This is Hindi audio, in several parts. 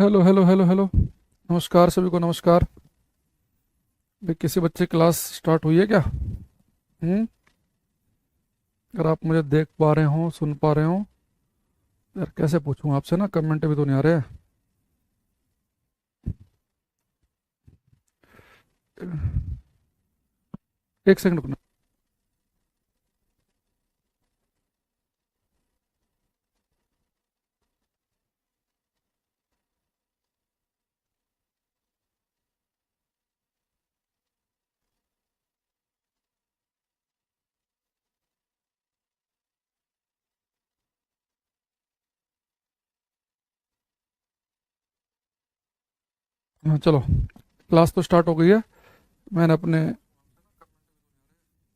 Hello hello hello hello. नमस्कार सभी को, नमस्कार। भाई किसी बच्चे क्लास स्टार्ट हुई है क्या? अगर आप मुझे देख पा रहे हो, सुन पा रहे हो, यार कैसे पूछूं आपसे ना, कमेंट भी तो नहीं आ रहे। एक सेकंड रुकना। हाँ चलो, क्लास तो स्टार्ट हो गई है। मैंने अपने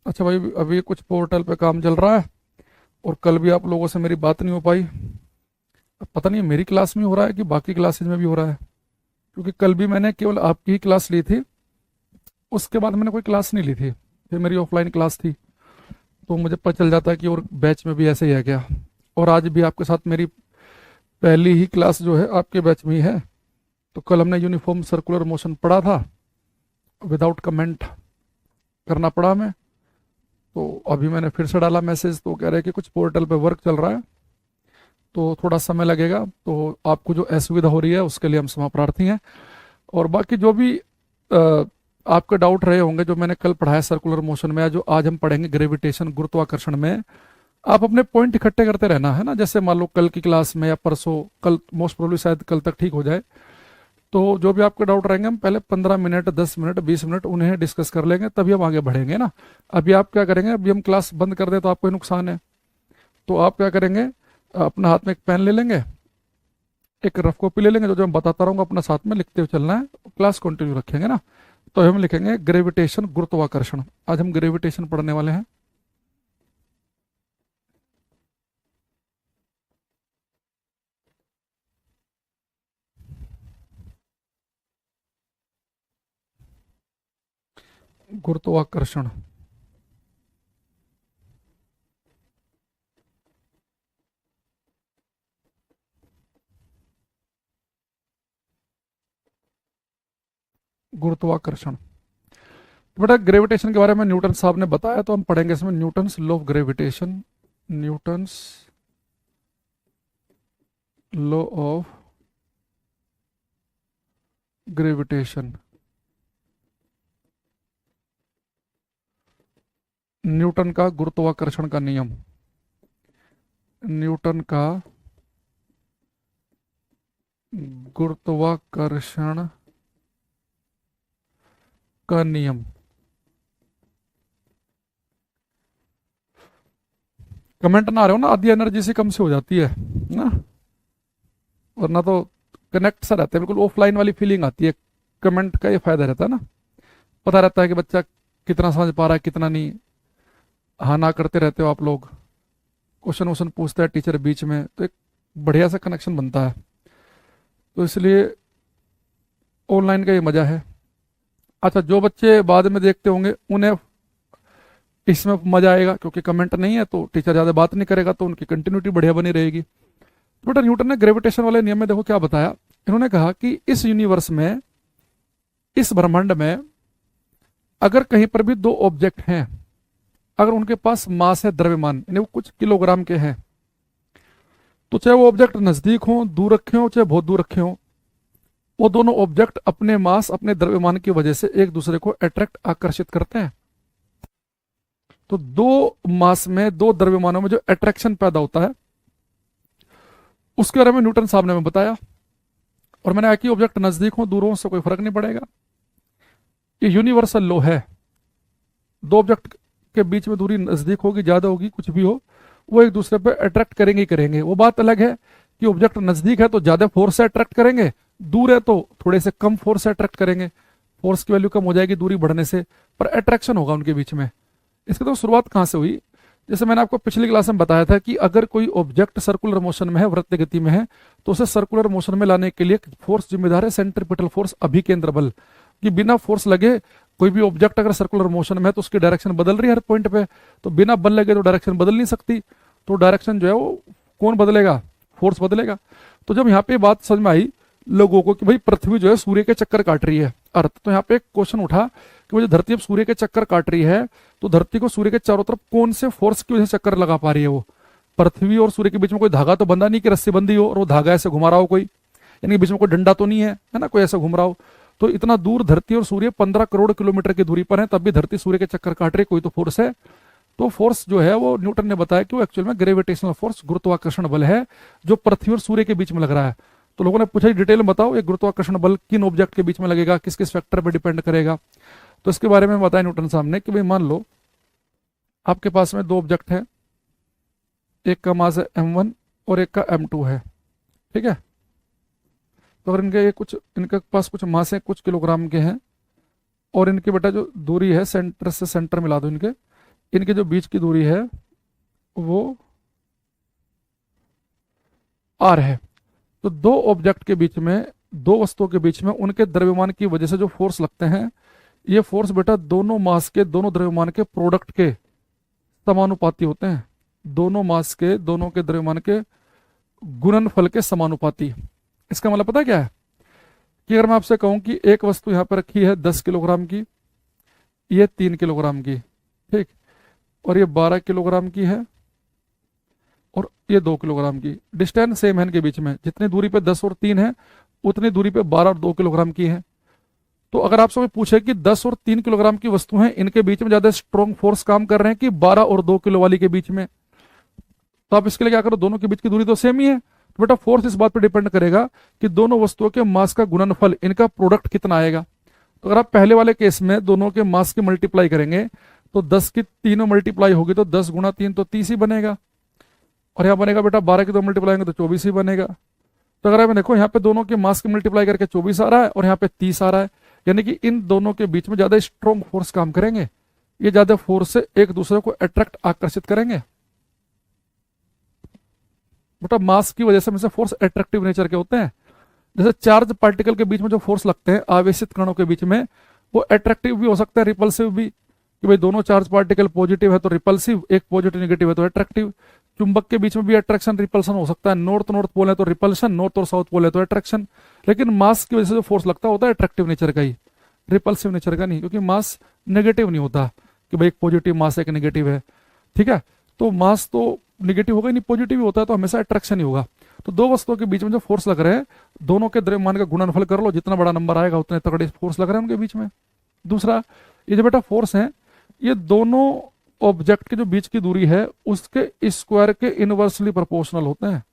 अच्छा भाई, अभी कुछ पोर्टल पे काम चल रहा है और कल भी आप लोगों से मेरी बात नहीं हो पाई। अब पता नहीं मेरी क्लास में हो रहा है कि बाकी क्लासेज में भी हो रहा है, क्योंकि कल भी मैंने केवल आपकी ही क्लास ली थी। उसके बाद मैंने कोई क्लास नहीं ली थी, फिर मेरी ऑफलाइन क्लास थी। तो मुझे पता चल जाता है कि और बैच में भी ऐसे ही है क्या। और आज भी आपके साथ मेरी पहली ही क्लास जो है आपके बैच में ही है। तो कल हमने यूनिफॉर्म सर्कुलर मोशन पढ़ा था, विदाउट कमेंट करना पड़ा हमें। तो अभी मैंने फिर से डाला मैसेज, तो कह रहे हैं कि कुछ पोर्टल पे वर्क चल रहा है तो थोड़ा समय लगेगा। तो आपको जो असुविधा हो रही है उसके लिए हम क्षमा प्रार्थी हैं। और बाकी जो भी आपके डाउट रहे होंगे, जो मैंने कल पढ़ाया सर्कुलर मोशन में या जो आज हम पढ़ेंगे ग्रेविटेशन गुरुत्वाकर्षण में, आप अपने पॉइंट इकट्ठे करते रहना है ना। जैसे मान लो कल की क्लास में या परसों, कल मोस्ट प्रोबेबली शायद कल तक ठीक हो जाए। तो जो भी आपके डाउट रहेंगे हम पहले 15 मिनट, 10 मिनट, 20 मिनट उन्हें डिस्कस कर लेंगे, तभी हम आगे बढ़ेंगे ना। अभी आप क्या करेंगे, अभी हम क्लास बंद कर दें तो आपको ही नुकसान है। तो आप क्या करेंगे, अपना हाथ में एक पेन ले लेंगे, एक रफ कॉपी ले लेंगे, जो जो मैं बताता रहूंगा अपना साथ में लिखते हुए चलना है। क्लास कंटिन्यू रखेंगे ना। तो हम लिखेंगे ग्रेविटेशन गुरुत्वाकर्षण। आज हम ग्रेविटेशन पढ़ने वाले हैं। गुरुत्वाकर्षण। गुरुत्वाकर्षण। बेटा ग्रेविटेशन के बारे में न्यूटन साहब ने बताया, तो हम पढ़ेंगे इसमें Newton's law of gravitation. Newton's law of gravitation. Newton का गुरुत्वाकर्षण का नियम। न्यूटन का गुरुत्वाकर्षण का नियम। कमेंट ना आ रहे हो ना, आधी एनर्जी से कम से हो जाती है ना, वरना तो कनेक्ट सा रहता है, बिल्कुल ऑफलाइन वाली फीलिंग आती है। कमेंट का ये फायदा रहता है ना, पता रहता है कि बच्चा कितना समझ पा रहा है कितना नहीं। हाँ ना करते रहते हो आप लोग, क्वेश्चन वोश्चन पूछता है टीचर बीच में, तो एक बढ़िया सा कनेक्शन बनता है। तो इसलिए ऑनलाइन का ये मजा है। अच्छा, जो बच्चे बाद में देखते होंगे उन्हें इसमें मजा आएगा, क्योंकि कमेंट नहीं है तो टीचर ज्यादा बात नहीं करेगा, तो उनकी कंटिन्यूटी बढ़िया बनी रहेगी। तो बेटा न्यूटन ने ग्रेविटेशन वाले नियम में देखो क्या बताया। इन्होंने कहा कि इस यूनिवर्स में, इस ब्रह्मांड में, अगर कहीं पर भी दो ऑब्जेक्ट हैं, अगर उनके पास मास है, द्रव्यमान, यानी वो कुछ किलोग्राम के हैं, तो चाहे वो ऑब्जेक्ट नजदीक हो, दूर रखे हो, चाहे बहुत दूर रखे हो, वो दोनों ऑब्जेक्ट अपने मास, अपने द्रव्यमान की वजह से एक दूसरे को अट्रैक्ट, आकर्षित करते हैं। तो दो मास में, दो द्रव्यमानों में जो अट्रैक्शन पैदा होता है, उसके बारे में न्यूटन साहब ने हमें बताया। और मैंने एक ही ऑब्जेक्ट नजदीक हो, दूर हो, उससे कोई फर्क नहीं पड़ेगा। ये यूनिवर्सल लॉ है। दो ऑब्जेक्ट के बीच में दूरी नजदीक होगी, ज्यादा होगी, कुछ भी हो, वो एक दूसरे पे अट्रैक्ट करेंगे ही करेंगे। वो बात अलग है कि ऑब्जेक्ट नजदीक है तो ज्यादा फोर्स से अट्रैक्ट करेंगे, दूर है तो थोड़े से कम फोर्स से अट्रैक्ट करेंगे। फोर्स की वैल्यू कम हो जाएगी दूरी बढ़ने से, पर अट्रैक्शन होगा उनके बीच में। इसकी तो शुरुआत कहाँ से हुई, जैसे मैंने आपको पिछली क्लास में बताया था कि अगर कोई ऑब्जेक्ट सर्कुलर मोशन में है, वृत्त गति में है, तो उसे सर्कुलर मोशन में लाने के लिए फोर्स जिम्मेदार है, सेंट्रीपिटल फोर्स, अभिकेंद्र बल। कि बिना फोर्स लगे कोई भी ऑब्जेक्ट अगर सर्कुलर मोशन में है तो उसकी डायरेक्शन बदल रही है हर पॉइंट पे, तो बिना बल लगे तो डायरेक्शन बदल नहीं सकती। तो डायरेक्शन जो है वो कौन बदलेगा, फोर्स बदलेगा। तो जब यहाँ पे बात समझ में आई, लोगों को कि भाई पृथ्वी जो है सूर्य के चक्कर काट रही है अर्थ। तो यहाँ पे एक क्वेश्चन उठा कि वो जो धरती अब सूर्य के चक्कर काट रही है, तो धरती को सूर्य के चारों तरफ कौन से फोर्स की वजह से चक्कर लगा पा रही है वो? पृथ्वी और सूर्य के बीच में कोई धागा तो बंधा नहीं कि रस्सी बंधी हो और वो धागा ऐसे घुमा रहा हो कोई, यानी बीच में कोई डंडा तो नहीं है ना, कोई ऐसा घूम रहा हो। तो इतना दूर धरती और सूर्य 15 करोड़ किलोमीटर की दूरी पर है, तब भी धरती सूर्य के चक्कर काट रही है, कोई तो फोर्स है। तो फोर्स जो है वो न्यूटन ने बताया कि वो एक्चुअल में ग्रेविटेशनल फोर्स, गुरुत्वाकर्षण बल है, जो पृथ्वी और सूर्य के बीच में लग रहा है। तो लोगों ने पूछा डिटेल में बताओ ये गुरुत्वाकर्षण बल किन ऑब्जेक्ट के बीच में लगेगा, किस किस फैक्टर पर डिपेंड करेगा। तो इसके बारे में बताया न्यूटन साहब ने कि भाई मान लो आपके पास में दो ऑब्जेक्ट है, एक का मास है m1 और एक का m2 है, ठीक है। तो अगर इनके ये कुछ, इनके पास कुछ मास है कुछ किलोग्राम के हैं, और इनकी बेटा जो दूरी है सेंटर से सेंटर मिला दो, इनके इनके जो बीच की दूरी है वो r है। तो दो ऑब्जेक्ट के बीच में, दो वस्तुओं के बीच में उनके द्रव्यमान की वजह से जो फोर्स लगते हैं, ये फोर्स बेटा दोनों मास के, दोनों द्रव्यमान के प्रोडक्ट के समानुपाती होते हैं। दोनों मास के, दोनों के द्रव्यमान के गुणनफल के समानुपाती। इसका मतलब पता क्या है कि अगर मैं आपसे कहूं कि एक वस्तु यहां पर रखी है 10 किलोग्राम की, ये 3 किलोग्राम की, ठीक, और ये 12 किलोग्राम की है, और ये 2 किलोग्राम की। डिस्टेंस सेम है इनके बीच में, जितनी दूरी पे 10 और 3 है उतनी दूरी पे 12 और 2 किलोग्राम की है। तो अगर आपसे कोई पूछे कि 10 और 3 किलोग्राम की वस्तु है, इनके बीच में ज्यादा स्ट्रॉन्ग फोर्स काम कर रहे हैं कि 12 और 2 किलो वाली के बीच में, तो आप इसके लिए क्या करो, दोनों के बीच की दूरी तो सेम ही है। तो बेटा फोर्स इस बात पर डिपेंड करेगा कि दोनों वस्तुओं के मास का गुणनफल, इनका प्रोडक्ट कितना आएगा। तो अगर आप पहले वाले केस में दोनों के मास की मल्टीप्लाई करेंगे तो 10 की तीनों मल्टीप्लाई होगी तो 10 गुणा 3 तो 30 ही बनेगा, और यहाँ बनेगा बेटा 12 की दो मल्टीप्लाई होंगे तो 24 ही बनेगा। तो अगर आप देखो यहाँ पे दोनों के मास की मल्टीप्लाई करके 24 आ रहा है और यहाँ पे 30 आ रहा है, यानी कि इन दोनों के बीच में ज्यादा स्ट्रॉन्ग फोर्स काम करेंगे, ये ज्यादा फोर्स से एक दूसरे को अट्रैक्ट, आकर्षित करेंगे। बेटा मास की वजह से में से फोर्स अट्रैक्टिव नेचर के होते हैं। जैसे चार्ज पार्टिकल के बीच में जो फोर्स लगते हैं आवेशित कणों के बीच में, वो अट्रैक्टिव भी हो सकता है, रिपल्सिव भी, कि भाई दोनों चार्ज पार्टिकल पॉजिटिव है तो रिपल्सिव, एक पॉजिटिव नेगेटिव है तो अट्रैक्टिव। चुंबक के बीच में भी अट्रैक्शन रिपल्सन हो सकता है, नॉर्थ नॉर्थ पोल है तो रिपल्शन, नॉर्थ और साउथ पोल है तो अट्रैक्शन। लेकिन मास की वजह से जो फोर्स लगता होता है अट्रैक्टिव नेचर का ही, रिपल्सिव नेचर का नहीं, क्योंकि मास नेगेटिव नहीं होता कि भाई एक पॉजिटिव मास है एक नेगेटिव है, ठीक है। तो मास तो नेगेटिव होगा ही नहीं, पॉजिटिव ही होता है, तो हमेशा अट्रैक्शन ही होगा। तो दो वस्तुओं के बीच में जो फोर्स लग रहे हैं, दोनों के द्रव्यमान का गुणनफल कर लो, जितना बड़ा नंबर आएगा उतने तगड़े फोर्स लग रहे हैं उनके बीच में। दूसरा, ये जो बेटा फोर्स है, ये दोनों ऑब्जेक्ट के जो बीच की दूरी है उसके स्क्वायर के इनवर्सली प्रोपोर्शनल होते हैं।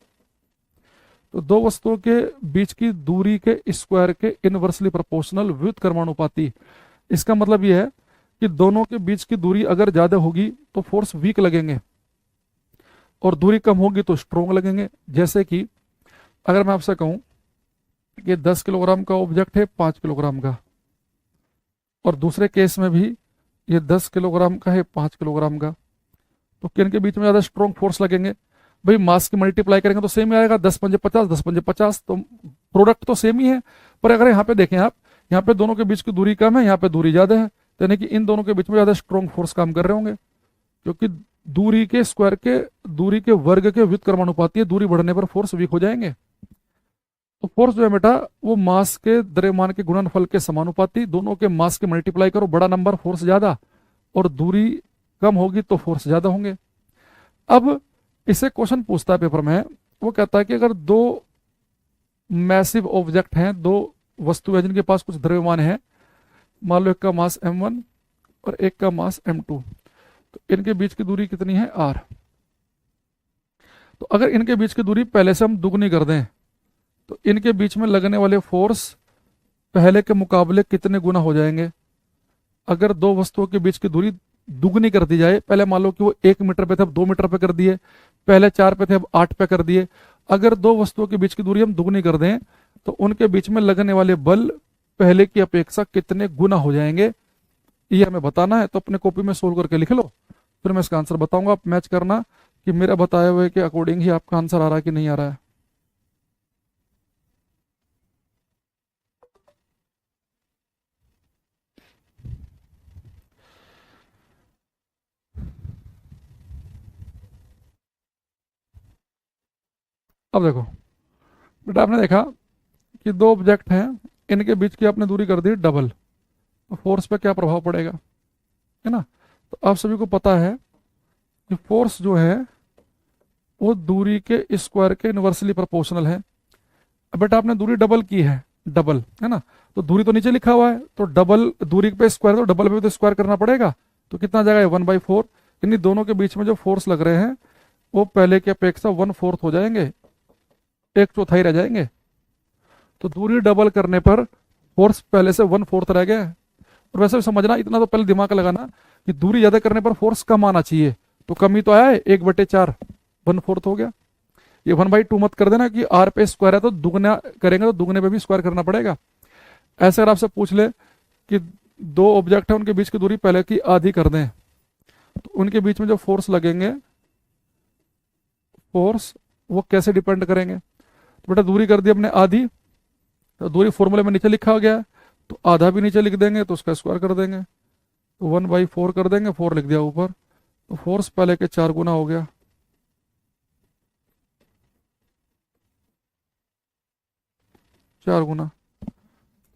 तो दो वस्तुओं के बीच की दूरी के स्क्वायर के इनवर्सली प्रोपोर्शनल, व्युत्क्रमानुपाती। इसका मतलब यह है कि दोनों के बीच की दूरी अगर ज्यादा होगी तो फोर्स वीक लगेंगे, और दूरी कम होगी तो स्ट्रोंग लगेंगे। जैसे कि अगर मैं आपसे कहूं कि 10 किलोग्राम का ऑब्जेक्ट है 5 किलोग्राम का, और दूसरे केस में भी ये 10 किलोग्राम का है 5 किलोग्राम का, तो किन के बीच में ज्यादा स्ट्रॉन्ग फोर्स लगेंगे? भाई मास की मल्टीप्लाई करेंगे तो सेम ही आएगा, 10 पंजे 50, 10 पंजे 50, तो प्रोडक्ट तो सेम ही है। पर अगर यहाँ पे देखें आप, यहाँ पे दोनों के बीच की दूरी कम है, यहाँ पे दूरी ज्यादा है, तो यानी कि इन दोनों के बीच में ज्यादा स्ट्रॉन्ग फोर्स काम कर रहे होंगे, क्योंकि दूरी के स्क्वायर के, दूरी के वर्ग के व्युत्क्रमानुपाती है, दूरी बढ़ने पर फोर्स वीक हो जाएंगे। तो फोर्स जो है बेटा वो मास के द्रव्यमान के गुणनफल के समानुपाती, दोनों के मास के मल्टीप्लाई करो, बड़ा नंबर फोर्स ज्यादा, और दूरी कम होगी तो फोर्स ज्यादा होंगे। अब इसे क्वेश्चन पूछता है पेपर में, वो कहता है कि अगर दो मैसिव ऑब्जेक्ट हैं, दो वस्तु है जिनके पास कुछ द्रव्यमान है, मान लो एक का मास m1 और एक का मास m2, तो इनके बीच की दूरी कितनी है r। तो अगर इनके बीच की दूरी पहले से हम दुगनी कर दें तो इनके बीच में लगने वाले फोर्स पहले के मुकाबले कितने गुना हो जाएंगे? अगर दो वस्तुओं के बीच की दूरी दुगनी कर दी जाए, पहले मान लो कि वो 1 मीटर पे थे अब 2 मीटर पे कर दिए, पहले 4 पे थे अब 8 पे कर दिए, अगर दो वस्तुओं के बीच की दूरी हम दुगनी कर दें तो उनके बीच में लगने वाले बल पहले की अपेक्षा कितने गुना हो जाएंगे, ये हमें बताना है। तो अपने कॉपी में सोल्व करके लिख लो, फिर मैं इसका आंसर बताऊंगा, आप मैच करना कि मेरा बताए हुए के अकॉर्डिंग ही आपका आंसर आ रहा है कि नहीं आ रहा है। अब देखो बेटा, आपने देखा कि दो ऑब्जेक्ट हैं, इनके बीच की आपने दूरी कर दी डबल, तो फोर्स पे क्या प्रभाव पड़ेगा, है ना। तो आप सभी को पता है कि फोर्स जो है वो दूरी के स्क्वायर के इनवर्सली प्रोपोर्शनल है। अब बेटा आपने दूरी डबल की है, डबल है ना, तो दूरी तो नीचे लिखा हुआ है, तो डबल दूरी पे स्क्वायर, तो डबल पे भी तो स्क्वायर करना पड़ेगा, तो कितना आ जाएगा 1/4। यानी दोनों के बीच में जो फोर्स लग रहे हैं वो पहले की अपेक्षा 1/4 हो जाएंगे, एक चौथाई रह जाएंगे। तो दूरी डबल करने पर फोर्स पहले से 1/4 रह गया है। और वैसे भी समझना, इतना तो पहले दिमाग लगाना कि दूरी ज्यादा करने पर फोर्स कम आना चाहिए, तो कमी तो आया है 1/4, 1/4 हो गया। ये 1/2 मत कर देना कि आर पे स्क्वायर है तो दुगना करेंगे तो दुगने पे भी स्क्वायर करना पड़ेगा। ऐसे अगर आपसे पूछ ले कि दो ऑब्जेक्ट है उनके बीच की दूरी पहले की आधी कर दें, तो उनके बीच में जो फोर्स लगेंगे, फोर्स वो कैसे डिपेंड करेंगे। तो बेटा दूरी कर दी अपने आधी, तो दूरी फॉर्मूले में नीचे लिखा गया है, तो आधा भी नीचे लिख देंगे तो उसका स्क्वायर कर देंगे, तो 1/4 कर देंगे, 4 लिख दिया ऊपर, तो फोर्स पहले के 4 गुना हो गया। 4 गुना,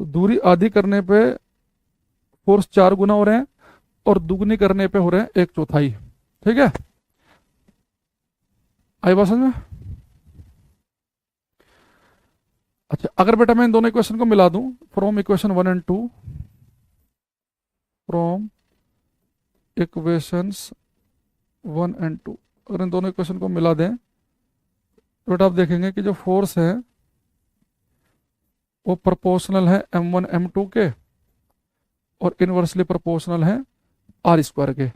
तो दूरी आधी करने पे फोर्स 4 गुना हो रहे हैं और दुगनी करने पे हो रहे हैं 1/4। ठीक है, आई बात समझ में। अच्छा, अगर बेटा मैं इन दोनों इक्वेशन को मिला दूं, from equation 1 and 2, from equations 1 and 2, अगर इन दोनों इक्वेशन को मिला दें तो बेटा आप देखेंगे कि जो फोर्स है वो प्रोपोर्शनल है m1 m2 के, और इनवर्सली प्रोपोर्शनल है आर स्क्वायर के।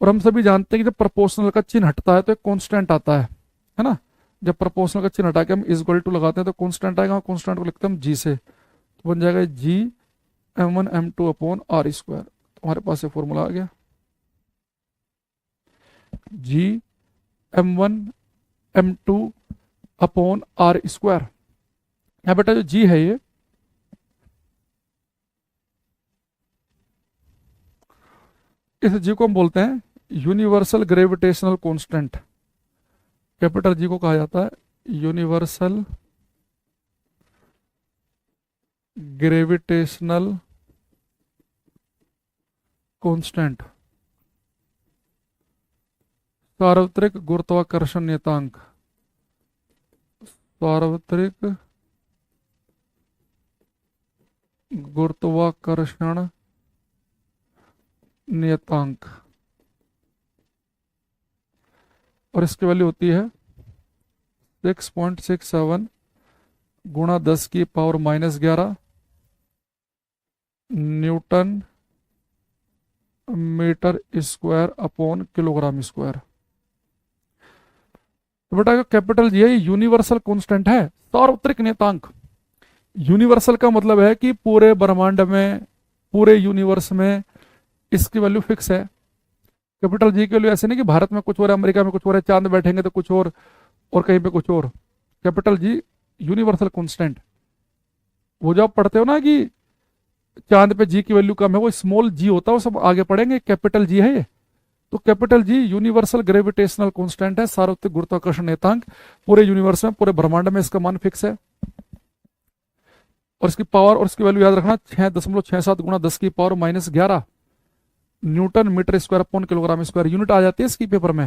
और हम सभी जानते हैं कि जब प्रोपोर्शनल का चिन्ह हटता है तो एक कांस्टेंट आता है ना। जब प्रोपोर्शनल का चिन्ह हटा के हम इक्वल टू लगाते हैं तो कांस्टेंट आएगा, कांस्टेंट को लिखते हैं हम जी से, तो बन जाएगा जी m1 m2 upon R square. हमारे पास ये फॉर्मूला आ गया, जी m1 m2 upon R square. यहाँ बेटा जो जी है ये, इस जी को हम बोलते हैं universal gravitational constant. Capital G को कहा जाता है यूनिवर्सल ग्रेविटेशनल कांस्टेंट, सार्वत्रिक गुरुत्वाकर्षण नियतांक, सार्वत्रिक गुरुत्वाकर्षण नियतांक, और इसकी वैल्यू होती है 6.67 गुणा 10⁻⁻11 newton metre square upon kilogram square. तो बेटा कैपिटल जी है यूनिवर्सल कांस्टेंट है, सार्वत्रिक नियतांक। यूनिवर्सल का मतलब है कि पूरे ब्रह्मांड में, पूरे यूनिवर्स में इसकी वैल्यू फिक्स है। कैपिटल जी के लिए ऐसे नहीं कि भारत में कुछ और है, अमेरिका में कुछ और है, चांद बैठेंगे तो कुछ और कहीं पे कुछ और। Capital G universal constant. वो जो आप पढ़ते हो ना कि चांद पे जी की वैल्यू कम है, वो स्मॉल जी होता है, वो सब आगे पढ़ेंगे, कैपिटल जी है ये। तो capital G universal gravitational constant है, सार्वत्रिक गुरुत्वाकर्षण नियतांक। पूरे यूनिवर्स में, पूरे ब्रह्मांड में इसका मान फिक्स है। और इसकी पावर और इसकी वैल्यू याद रखना 6.67 गुणा 10⁻⁻11 newton metre square upon kilogram square. Unit आ जाती है इसकी पेपर में।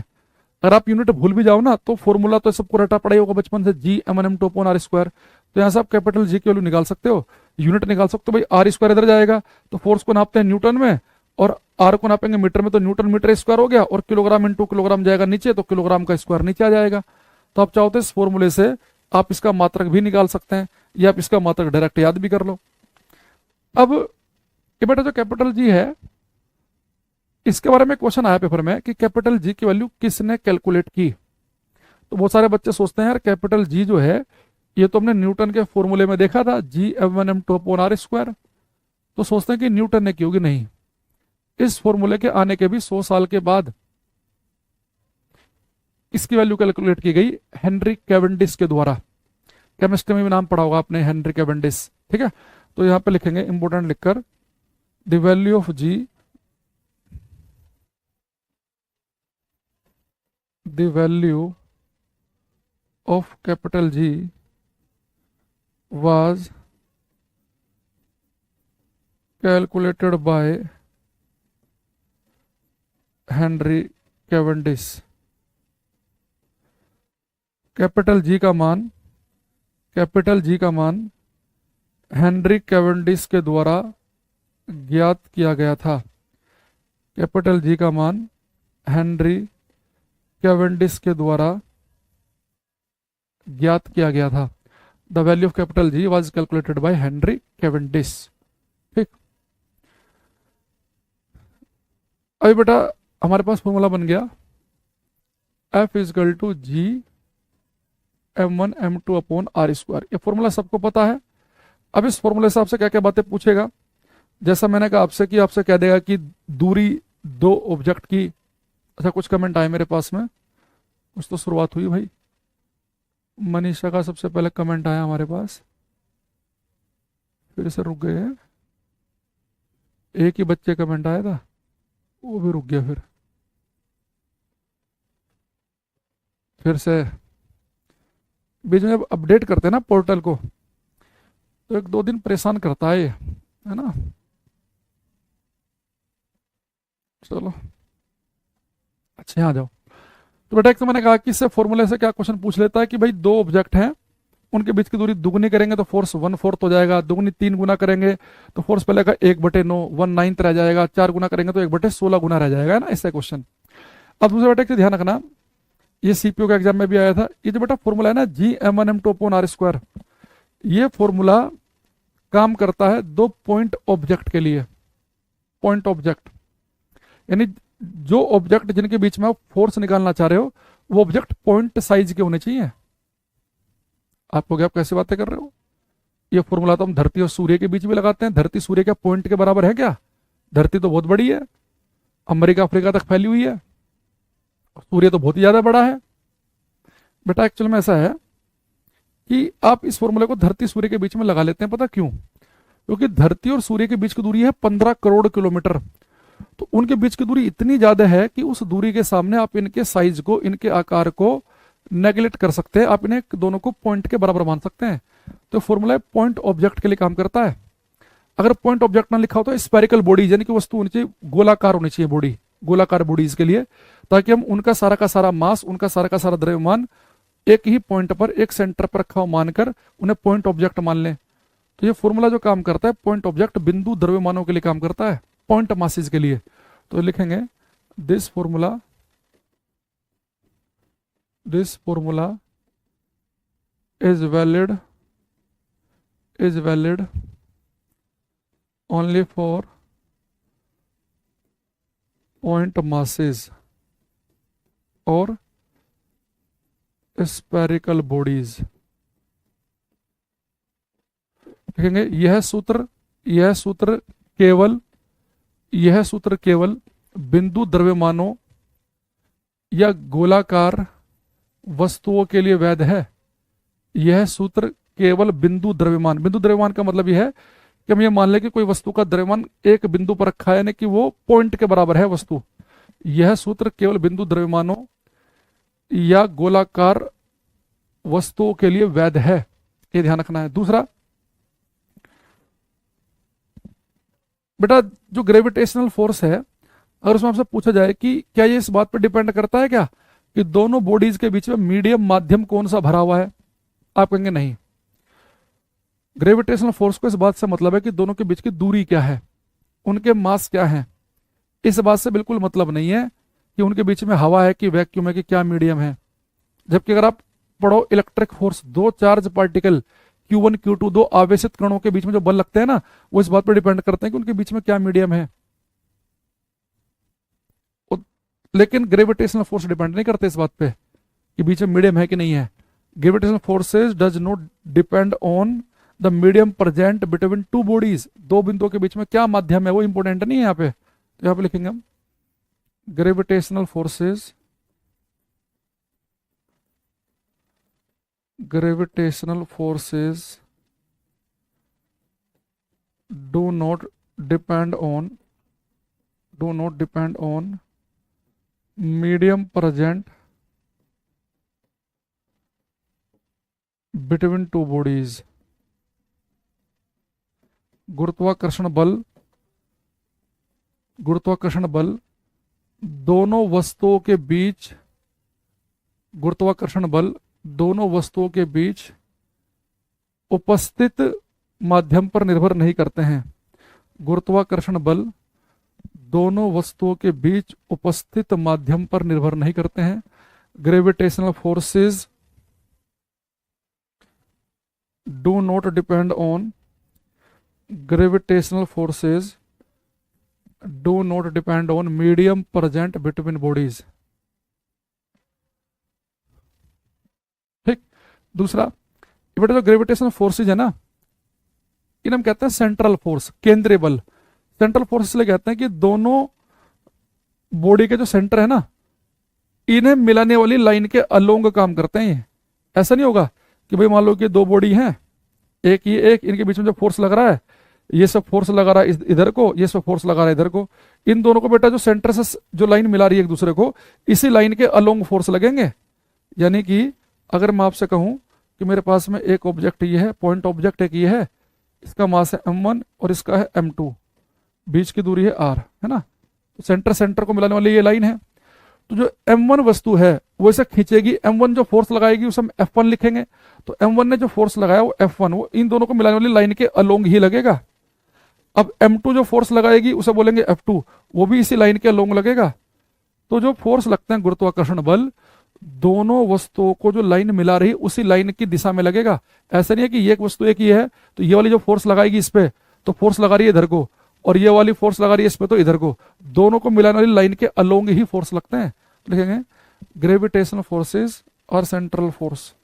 अगर आप यूनिट भूल भी जाओ ना तो फॉर्मूला तो सबको रटा पड़ा ही होगा बचपन से, जी m1m2 अपॉन आर स्क्वायर। तो यहाँ से आप कैपिटल जी की वैल्यू निकाल सकते हो, यूनिट निकाल सकते हो। भाई आर स्क्वायर इधर जाएगा तो फोर्स को नापते हैं न्यूटन में, और आर को नापेंगे मीटर में, तो न्यूटन मीटर स्क्वायर हो गया, और किलोग्राम इंटू किलोग्राम जाएगा नीचे, तो किलोग्राम का स्क्वायर नीचे आ जाएगा। तो आप चाहो तो इस फॉर्मूले से आप इसका मात्रक भी निकाल सकते हैं, या आप इसका मात्रक डायरेक्ट याद भी कर लो। अब ये बेटा जो कैपिटल जी है, इसके बारे में क्वेश्चन आया पेपर में कि कैपिटल जी की वैल्यू किसने कैलकुलेट की। तो बहुत सारे बच्चे सोचते हैं यार कैपिटल जी जो है ये तो हमने न्यूटन के फॉर्मूले में देखा था, जी m1m2 अपॉन आर स्क्वायर। तो सोचते हैं कि न्यूटन ने की होगी, नहीं। इस फॉर्मूले के आने के भी 100 साल के बाद इसकी वैल्यू कैलकुलेट की गई हेनरी कैवेंडिश के द्वारा। केमिस्ट्री में भी नाम पढ़ा होगा आपने, हेनरी कैवेंडिश। ठीक है, तो यहां पे लिखेंगे इंपोर्टेंट लिखकर, the value of G, the value of capital G was calculated by Henry Cavendish. Capital G का मान, कैपिटल जी का मान हेनरी कैवेंडिश के द्वारा ज्ञात किया गया था। कैपिटल जी का मान हेनरी कैवेंडिश के द्वारा ज्ञात किया गया था। The value of capital G was calculated by Henry Cavendish. ठीक, अभी बेटा हमारे पास फॉर्मूला बन गया F equal to G m1 m2 upon R square. ये फॉर्मूला सबको पता है। अब इस फॉर्मूले से आपसे क्या क्या बातें पूछेगा, जैसा मैंने कहा आपसे कि आपसे कह देगा कि दूरी दो ऑब्जेक्ट की। अच्छा, कुछ कमेंट आए मेरे पास में, कुछ तो शुरुआत हुई भाई। मनीषा का सबसे पहले कमेंट आया हमारे पास, फिर से रुक गए हैं। एक ही बच्चे कमेंट आया था, वो भी रुक गया। फिर से बीच में जब अपडेट करते हैं ना पोर्टल को, तो एक दो दिन परेशान करता है ये, है ना। चलो अच्छा, यहाँ आ जाओ। तो बेटा एक तो मैंने कहा कि इससे फॉर्मूले से क्या क्वेश्चन पूछ लेता है कि भाई दो ऑब्जेक्ट हैं, उनके बीच की दूरी दुगनी करेंगे तो फोर्स 1/4 हो जाएगा, दुगनी 3 गुना करेंगे तो फोर्स पहले का 1/9 1/9 रह जाएगा, 4 गुना करेंगे तो 1/16 गुना रह जाएगा, है ना, ऐसा क्वेश्चन। अब दूसरा बेटा एक ध्यान रखना, ये सीपीओ का एग्जाम में भी आया था, ये जो बेटा फॉर्मूला है ना Gm1m2 अपॉन आर स्क्वायर, ये फॉर्मूला काम करता है दो पॉइंट ऑब्जेक्ट के लिए। पॉइंट ऑब्जेक्ट यानी जो ऑब्जेक्ट जिनके बीच में आप फोर्स निकालना चाह रहे हो, वो ऑब्जेक्ट पॉइंट साइज के होने चाहिए। आपको क्या, आप कैसे बातें कर रहे हो? ये फॉर्मूला तो हम धरती और सूर्य के बीच भी लगाते हैं। धरती सूर्य के पॉइंट के बराबर है क्या? धरती तो बहुत बड़ी है, अमेरिका अफ्रीका तक फैली हुई है, सूर्य तो बहुत ही ज्यादा बड़ा है। बेटा एक्चुअल में ऐसा है कि आप इस फॉर्मूले को धरती सूर्य के बीच में लगा लेते हैं। पता क्यों? क्योंकि धरती और सूर्य के बीच की दूरी है 15 करोड़ किलोमीटर। तो उनके बीच की दूरी इतनी ज्यादा है कि उस दूरी के सामने आप इनके साइज को, इनके आकार को नेगलेक्ट कर सकते हैं। आप इन्हें दोनों को पॉइंट के बराबर मान सकते हैं। तो फॉर्मूला पॉइंट ऑब्जेक्ट के लिए काम करता है। अगर पॉइंट ऑब्जेक्ट ना लिखा हो तो स्पेरिकल बॉडी यानी कि वस्तु होनी चाहिए, गोलाकार होनी चाहिए बॉडी, गोलाकार बॉडीज के लिए, ताकि हम उनका सारा मास, उनका सारा द्रव्यमान एक ही पॉइंट पर, एक सेंटर पर रखा हुआ मानकर उन्हें पॉइंट ऑब्जेक्ट मान लें। तो ये फॉर्मूला जो काम करता है पॉइंट ऑब्जेक्ट, बिंदु द्रव्यमानों के लिए काम करता है, पॉइंट मासेस के लिए। तो लिखेंगे this formula is valid only for point masses और स्पेरिकल बॉडीज। देखेंगे यह सूत्र केवल बिंदु द्रव्यमानों या गोलाकार वस्तुओं के लिए वैध है। यह सूत्र केवल बिंदु द्रव्यमान का मतलब यह है कि हम ये मान लें कि कोई वस्तु का द्रव्यमान एक बिंदु पर रखा है, यानी कि वो पॉइंट के बराबर है वस्तु। यह सूत्र केवल बिंदु द्रव्यमानों या गोलाकार वस्तुओं के लिए वैध है, ये ध्यान रखना है। दूसरा बेटा जो ग्रेविटेशनल फोर्स है, अगर उसमें आपसे पूछा जाए कि क्या ये इस बात पर डिपेंड करता है क्या कि दोनों बॉडीज के बीच में मीडियम माध्यम कौन सा भरा हुआ है, आप कहेंगे नहीं। ग्रेविटेशनल फोर्स को इस बात से मतलब है कि दोनों के बीच की दूरी क्या है, उनके मास क्या है। इस बात से बिल्कुल मतलब नहीं है कि उनके बीच में हवा है कि वैक्यूम है कि क्या मीडियम है। जबकि अगर आप पढ़ो इलेक्ट्रिक फोर्स, दो चार्ज पार्टिकल Q1 Q2, दो आवेशित कणों के बीच में जो बल लगते हैं ना, वो इस बात पर डिपेंड करते हैं कि उनके बीच में क्या मीडियम है। लेकिन ग्रेविटेशनल फोर्स डिपेंड नहीं करते इस बात पे कि बीच में मीडियम है कि नहीं है। Gravitational forces does not depend on the medium present between two bodies. दो बिंदुओं के बीच में क्या माध्यम है वो इंपॉर्टेंट नहीं है यहाँ पे। तो यहाँ पे लिखेंगे हम gravitational forces do not depend on medium present between two bodies. गुरुत्वाकर्षण बल गुरुत्वाकर्षण बल दोनों वस्तुओं के बीच, गुरुत्वाकर्षण बल दोनों वस्तुओं के बीच उपस्थित माध्यम पर निर्भर नहीं करते हैं। गुरुत्वाकर्षण बल दोनों वस्तुओं के बीच उपस्थित माध्यम पर निर्भर नहीं करते हैं। Gravitational forces do not depend on, gravitational forces do not depend on medium present between bodies. ठीक। दूसरा, ये बेटा जो ग्रेविटेशनल फोर्सेज है ना, इन्हें हम कहते हैं सेंट्रल फोर्स, केंद्रीय बल। सेंट्रल फोर्स इसलिए कहते हैं कि दोनों बॉडी के जो सेंटर है ना, इन्हें मिलाने वाली लाइन के अलोंग काम करते हैं ये। ऐसा नहीं होगा कि भाई मान लो कि दो बॉडी हैं, एक ये एक, इनके बीच में जो फोर्स लग रहा है, ये सब फोर्स लगा रहा है इधर को, ये सब फोर्स लगा रहा है इधर को, इन दोनों को बेटा जो सेंटर से जो लाइन मिला रही है एक दूसरे को, इसी लाइन के अलोंग फोर्स लगेंगे। यानी कि अगर मैं आपसे कहूं कि मेरे पास में एक ऑब्जेक्ट ये है, पॉइंट ऑब्जेक्ट एक ये है, इसका मास है m1 और इसका है m2, बीच की दूरी है r, है ना। तो सेंटर सेंटर को मिलाने वाली ये लाइन है। तो जो m1 वस्तु है वो इसे खींचेगी, m1 जो फोर्स लगाएगी उसे हम F1 लिखेंगे। तो m1 ने जो फोर्स लगाया वो F1, वो इन दोनों को मिलाने वाली लाइन के अलोंग ही लगेगा। अब m2 जो फोर्स लगाएगी उसे बोलेंगे F2, वो भी इसी लाइन के अलोंग लगेगा। तो जो फोर्स लगते हैं गुरुत्वाकर्षण बल, दोनों वस्तुओं को जो लाइन मिला रही उसी लाइन की दिशा में लगेगा। ऐसा नहीं है कि ये एक वस्तु एक ही है तो ये वाली जो फोर्स लगाएगी इस पे, तो फोर्स लगा रही है इधर को, और ये वाली फोर्स लगा रही है इस पे तो इधर को, दोनों को मिलाने वाली लाइन के अलोंग ही फोर्स लगते हैं। लिखेंगे ग्रेविटेशनल फोर्सेस और central force.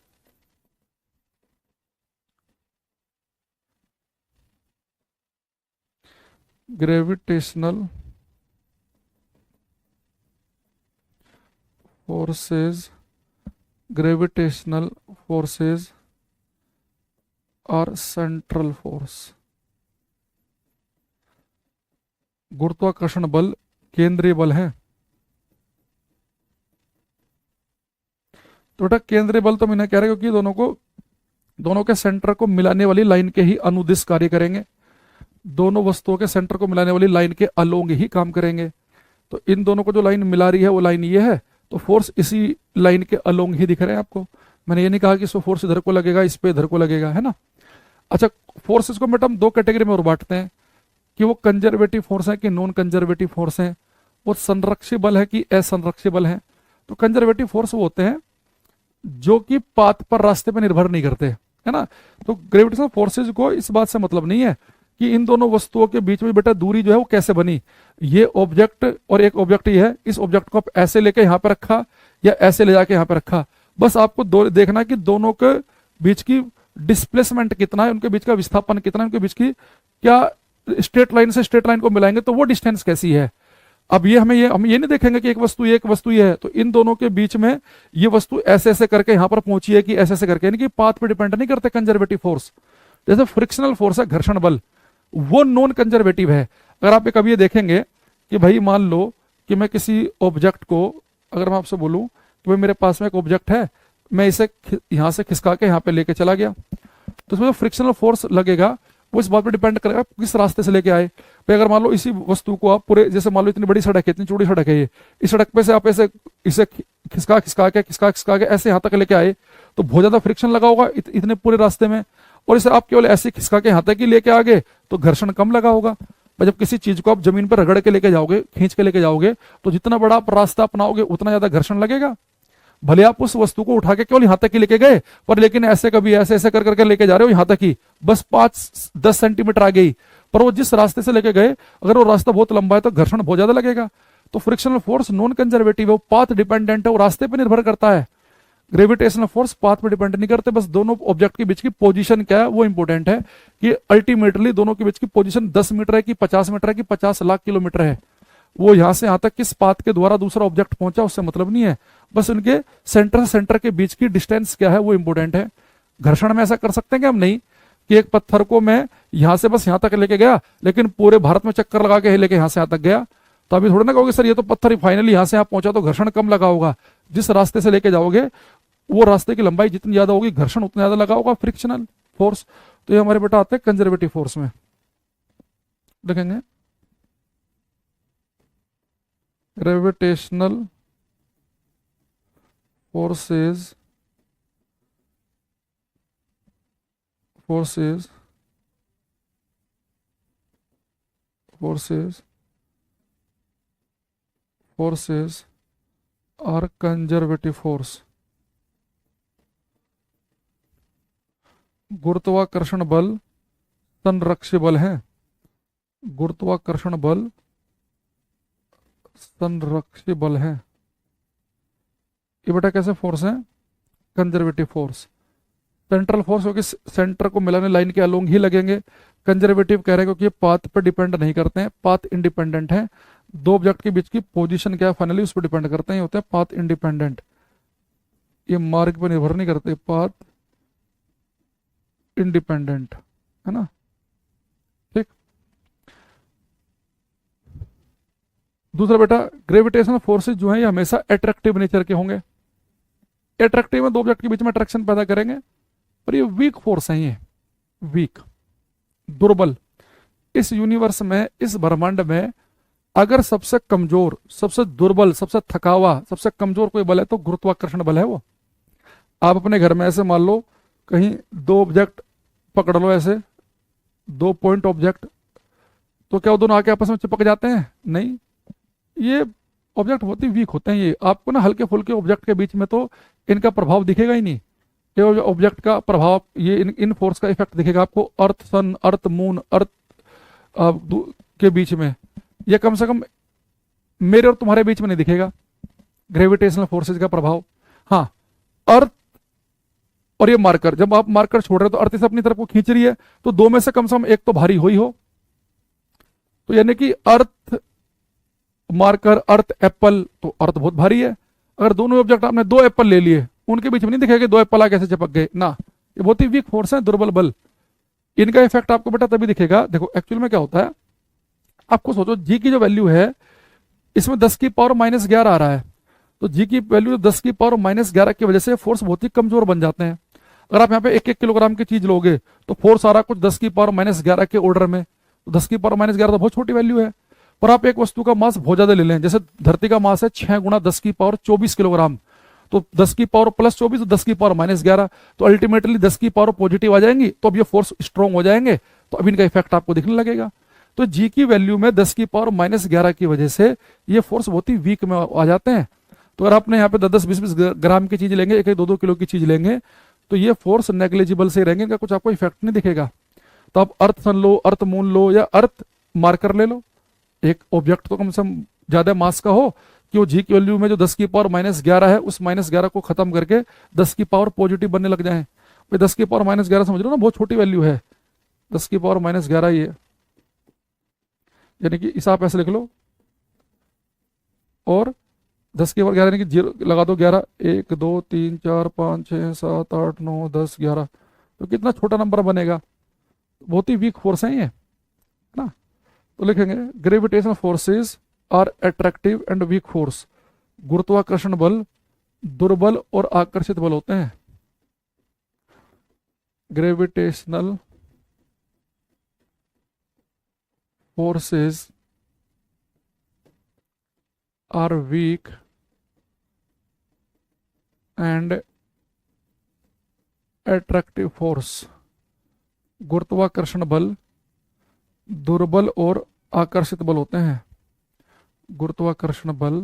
Gravitational forces, gravitational forces और सेंट्रल फोर्स। गुरुत्वाकर्षण बल केंद्रीय बल है। तो बेटा केंद्रीय बल तो मैंने कह रहा है क्योंकि दोनों के सेंटर को मिलाने वाली लाइन के ही अनुदिश कार्य करेंगे, दोनों वस्तुओं के सेंटर को मिलाने वाली लाइन के अलोंग ही काम करेंगे। तो इन दोनों को जो लाइन मिला रही है वो लाइन ये है, तो फोर्स इसी लाइन के अलोंग ही दिख रहे हैं आपको। मैंने ये नहीं कहा कि इसको फोर्स इधर को लगेगा, इस पे इधर को लगेगा, है ना। अच्छा, फोर्सेस को बेटा हम दो कैटेगरी में और बांटते हैं कि वो कंजर्वेटिव फोर्स है कि नॉन कंजर्वेटिव फोर्स है, वो संरक्षी बल है कि असंरक्षी बल है। तो कंजर्वेटिव फोर्स वो होते हैं जो कि पाथ पर, रास्ते पर निर्भर नहीं करते, है ना। तो ग्रेविटेशनल फोर्सेज को इस बात से मतलब नहीं है कि इन दोनों वस्तुओं के बीच में बेटा दूरी जो है वो कैसे बनी, ये ऑब्जेक्ट और एक ऑब्जेक्ट ही है, इस ऑब्जेक्ट को आप ऐसे लेके यहाँ पे रखा या ऐसे ले जाके यहाँ पे रखा, बस आपको देखना कि दोनों के बीच की डिस्प्लेसमेंट कितना है, उनके बीच का विस्थापन कितना है, उनके बीच की क्या स्ट्रेट लाइन से स्ट्रेट लाइन को मिलाएंगे तो वो डिस्टेंस कैसी है। अब ये हम ये नहीं देखेंगे कि एक वस्तु ये है तो इन दोनों के बीच में ये वस्तु ऐसे ऐसे करके यहाँ पर पहुंची है कि ऐसे ऐसे करके, यानी कि पाथ पे डिपेंड नहीं करते कंजर्वेटिव फोर्स। जैसे फ्रिक्शनल फोर्स है, घर्षण बल, वो नॉन कंजर्वेटिव है। अगर आप कभी ये देखेंगे कि भाई मान लो कि मैं किसी ऑब्जेक्ट को, अगर मैं आपसे बोलूं कि भाई मेरे पास में एक ऑब्जेक्ट है, मैं इसे यहां से खिसका के यहाँ पे लेके चला गया, तो उसमें जो फ्रिक्शनल फोर्स लगेगा वो इस बात पर डिपेंड करेगा किस रास्ते से लेके आए। भाई अगर मान लो इसी वस्तु को आप पूरे, जैसे मान लो इतनी बड़ी सड़क है, इतनी चौड़ी सड़क है ये, इस सड़क पे से आप ऐसे इसे खिसका के ऐसे यहाँ तक लेके आए तो बहुत ज्यादा फ्रिक्शन लगा होगा इतने पूरे रास्ते में, और इसे आप केवल ऐसे खिसका के यहाँ तक ही लेके आ गए तो घर्षण कम लगा होगा। जब किसी चीज को आप जमीन पर रगड़ के लेके जाओगे, खींच के लेके जाओगे, तो जितना बड़ा आप रास्ता अपनाओगे उतना ज्यादा घर्षण लगेगा। भले आप उस वस्तु को उठा के केवल यहां तक ही लेके गए, पर लेकिन ऐसे कभी ऐसे ऐसे कर करके लेके जा रहे हो यहां तक ही, बस 5-10 सेंटीमीटर आ गई, पर वो जिस रास्ते से लेके गए अगर वो रास्ता बहुत लंबा है तो घर्षण बहुत ज्यादा लगेगा। तो फ्रिक्शनल फोर्स नॉन कंजर्वेटिव है, वो पाथ डिपेंडेंट है, वो रास्ते पर निर्भर करता है। ग्रेविटेशनल फोर्स पाथ पर डिपेंड नहीं करते, बस दोनों ऑब्जेक्ट के बीच की पोजीशन क्या है वो इंपॉर्टेंट है कि अल्टीमेटली दोनों के बीच की पोजीशन 10 मीटर है कि 50 मीटर है कि 50 लाख किलोमीटर है, वो यहां से यहां तक किस पाथ के द्वारा दूसरा ऑब्जेक्ट पहुंचा उससे मतलब नहीं है, बस उनके सेंटर से सेंटर के बीच की डिस्टेंस क्या है वो इंपॉर्टेंट है। घर्षण में ऐसा कर सकते हैं कि हम नहीं कि एक पत्थर को मैं यहां से बस यहां तक लेके गया लेकिन पूरे भारत में चक्कर लगा के लेके यहां से यहां तक गया, तो अभी थोड़ा ना कहोगे सर ये तो पत्थर ही फाइनली यहां से यहां पहुंचा तो घर्षण कम लगा होगा। जिस रास्ते से लेके जाओगे वो रास्ते की लंबाई जितनी ज्यादा होगी घर्षण उतना ज्यादा लगा होगा, फ्रिक्शनल फोर्स। तो ये हमारे बेटा आते हैं कंजर्वेटिव फोर्स में। देखेंगे gravitational forces forces forces forces are conservative force. गुरुत्वाकर्षण बल संरक्षी बल है। गुरुत्वाकर्षण बल संरक्षी बल है। ये बेटा कैसे फोर्स है? Conservative force. सेंट्रल फोर्स क्योंकि सेंटर को मिलाने लाइन के अलोंग ही लगेंगे। कंजर्वेटिव कह रहे हैं क्योंकि ये पाथ पर डिपेंड नहीं करते हैं, पाथ इंडिपेंडेंट है। दो ऑब्जेक्ट के बीच की पोजीशन क्या है फाइनली उस पर डिपेंड करते हैं, ये होते हैं पाथ इंडिपेंडेंट। ये मार्ग पर निर्भर नहीं करते, पाथ इंडिपेंडेंट है ना। ठीक। दूसरा बेटा ग्रेविटेशनल फोर्सेज जो है ये हमेशा अट्रैक्टिव नेचर के होंगे। अट्रैक्टिव में दो ऑब्जेक्ट के बीच में अट्रैक्शन पैदा करेंगे, पर ये वीक फोर्स है, ये वीक, दुर्बल। इस यूनिवर्स में, इस ब्रह्मांड में अगर सबसे कमजोर, सबसे दुर्बल, सबसे थका हुआ, सबसे कमजोर कोई बल है तो गुरुत्वाकर्षण बल है वो। आप अपने घर में ऐसे मान लो कहीं दो ऑब्जेक्ट पकड़ लो, ऐसे दो पॉइंट ऑब्जेक्ट, तो क्या वो दोनों आके आपस में चिपक जाते हैं? नहीं, ये ऑब्जेक्ट बहुत ही वीक होते हैं। ये आपको ना हल्के फुल्के ऑब्जेक्ट के बीच में तो इनका प्रभाव दिखेगा ही नहीं। ये ऑब्जेक्ट का प्रभाव, ये इन फोर्स का इफेक्ट दिखेगा आपको अर्थ सन, अर्थ मून, अर्थ के बीच में। ये कम से कम मेरे और तुम्हारे बीच में नहीं दिखेगा ग्रेविटेशनल फोर्सेज का प्रभाव। हाँ, अर्थ और ये मार्कर, जब आप मार्कर छोड़ रहे हो तो अर्थ इसे अपनी तरफ को खींच रही है, तो दो में से कम एक तो भारी हो ही हो। तो यानी कि अर्थ मार्कर, अर्थ एप्पल, तो अर्थ बहुत भारी है। अगर दोनों ऑब्जेक्ट आपने दो एप्पल ले लिए, उनके बीच में नहीं दिखेगा दो एप्पल कैसे चिपक गए ना। ये बहुत ही वीक फोर्स है, दुर्बल बल। इनका इफेक्ट आपको बेटा तभी दिखेगा। देखो एक्चुअल में क्या होता है, आपको सोचो जी की जो वैल्यू है इसमें 10 की पावर -11 आ रहा है, तो जी की वैल्यू 10 की पावर -11 की वजह से फोर्स बहुत ही कमजोर बन जाते हैं। अगर आप यहाँ पे 1-1 किलोग्राम की चीज लोगे तो फोर्स आ रहा कुछ 10 की पावर -11 के ऑर्डर में, तो 10 की पावर -11 तो बहुत छोटी वैल्यू है। पर आप एक वस्तु का मास बहुत ज्यादा ले लें, जैसे धरती का मास है 6 गुणा 10 की पावर 24 किलोग्राम, तो 10 की पावर +24 तो 10 की पावर -11, तो अल्टीमेटली 10 की पावर पॉजिटिव आ जाएंगी, तो अब ये फोर्स स्ट्रॉन्ग हो जाएंगे, तो अब इनका इफेक्ट आपको दिखने लगेगा। तो जी की वैल्यू में 10 की पावर -11 की वजह से ये फोर्स बहुत ही वीक में आ जाते हैं। तो अगर आपने यहाँ पे 10-10, 20-20 ग्राम की चीज लेंगे, 1-2 किलो की चीज लेंगे, तो ये फोर्स नेग्लिजिबल से रहेंगे, इनका कुछ आपको इफेक्ट नहीं दिखेगा। तो आप अर्थ सन लो, अर्थ मून लो, या अर्थ मार्कर ले लो, एक ऑब्जेक्ट तो कम से कम ज्यादा मास का हो कि वो जी की वैल्यू में जो 10 की पावर -11 है, उस -11 को खत्म करके 10 की पावर पॉजिटिव बनने लग जाए। भाई 10 की पावर -11 समझ लो ना, बहुत छोटी वैल्यू है 10 की पावर -11 ये, यानी कि इसे आप ऐसे लिख लो, और 10 की पावर 11 यानी कि जीरो लगा दो, 11, 1 2 3 4 5 6 7 8 9 10 11, तो कितना छोटा नंबर बनेगा। बहुत ही वीक फोर्स है ये ना। तो लिखेंगे gravitational forces are attractive and weak force. गुरुत्वाकर्षण बल दुर्बल और आकर्षित बल होते हैं। Gravitational forces are weak and attractive force. गुरुत्वाकर्षण बल दुर्बल और आकर्षित बल होते हैं। गुरुत्वाकर्षण बल,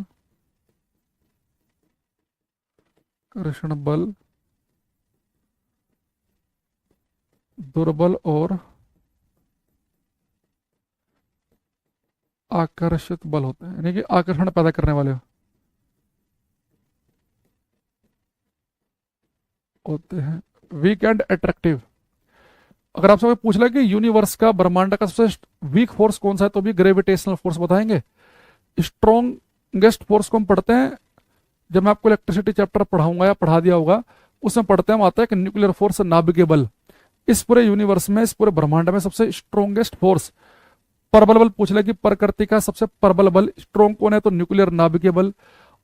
कर्षण बल दुर्बल और आकर्षित बल होते हैं, यानी कि आकर्षण पैदा करने वाले होते हैं। Weak and attractive. अगर आपसे कोई पूछ ले कि यूनिवर्स का, ब्रह्मांड का सबसे वीक फोर्स कौन सा है, तो भी ग्रेविटेशनल फोर्स बताएंगे। स्ट्रॉन्गेस्ट फोर्स को हम पढ़ते हैं जब मैं आपको इलेक्ट्रिसिटी चैप्टर पढ़ाऊंगा या पढ़ा दिया होगा, उसमें पढ़ते हैं, आता है कि न्यूक्लियर फोर्स, नाभिकीय बल। इस पूरे यूनिवर्स में, इस पूरे ब्रह्मांड में सबसे स्ट्रॉन्गेस्ट फोर्स, प्रबल बल पूछ ले कि प्रकृति का सबसे प्रबल बल स्ट्रॉन्ग कौन है, तो न्यूक्लियर नाभिकीय बल।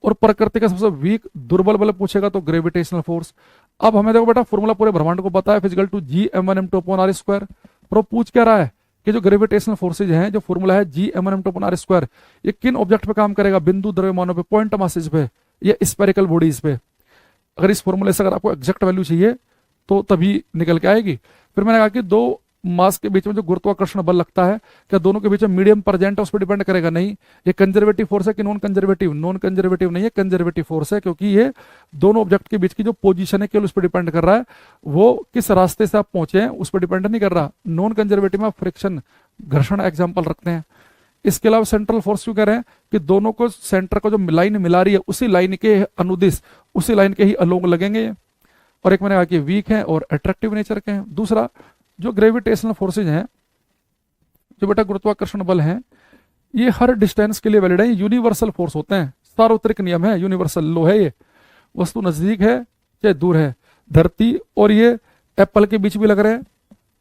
और प्रकृति का सबसे वीक दुर्बल बल पूछेगा तो ग्रेविटेशनल फोर्स। अब हमें देखो बेटा फॉर्मूला पूरे ब्रह्मांड को पता है, physical to G m1 m2/r²। पर वो पूछ क्या रहा है कि जो ग्रेविटेशनल फोर्सेज हैं, जो फॉर्मूला है G(m(m)/r², ये किन ऑब्जेक्ट पे काम करेगा? बिंदु, द्रव्यमानों पे, पॉइंट मासेज पे, या स्पेरिकल बॉडीज पे। अगर इस फॉर्मूले से अगर आपको एग्जैक्ट वैल्यू चाहिए तो तभी निकल के आएगी। फिर मैंने कहा कि दो मास के बीच में जो गुरुत्वाकर्षण बल लगता है, क्या दोनों के बीच में मीडियम प्रेजेंट है उस पर डिपेंड करेगा? नहीं। ये कंजर्वेटिव फोर्स है कि नॉन कंजर्वेटिव? नॉन कंजर्वेटिव नहीं है, कंजर्वेटिव फोर्स है, क्योंकि ये दोनों ऑब्जेक्ट के बीच की जो पोजीशन है केवल उस पर डिपेंड कर रहा है, वो किस रास्ते से आप पहुंचे हैं उस पर डिपेंड नहीं कर रहा। नॉन कंजर्वेटिव में फ्रिक्शन, घर्षण एग्जाम्पल रखते हैं। इसके अलावा सेंट्रल फोर्स क्यों कह रहे हैं? कि दोनों को सेंटर को जो लाइन मिला रही है उसी लाइन के अनुदिश, उसी लाइन के ही अलोंग लगेंगे। और एक मैंने कहा कि वीक है और अट्रैक्टिव नेचर के हैं। दूसरा, जो ग्रेविटेशनल फोर्सेज हैं, जो बेटा गुरुत्वाकर्षण बल हैं, ये हर डिस्टेंस के लिए वैलिड है, यूनिवर्सल फोर्स होते हैं, सार्वत्रिक नियम है, यूनिवर्सल लॉ है। ये वस्तु नजदीक है चाहे दूर है, धरती और ये एप्पल के बीच भी लग रहे हैं,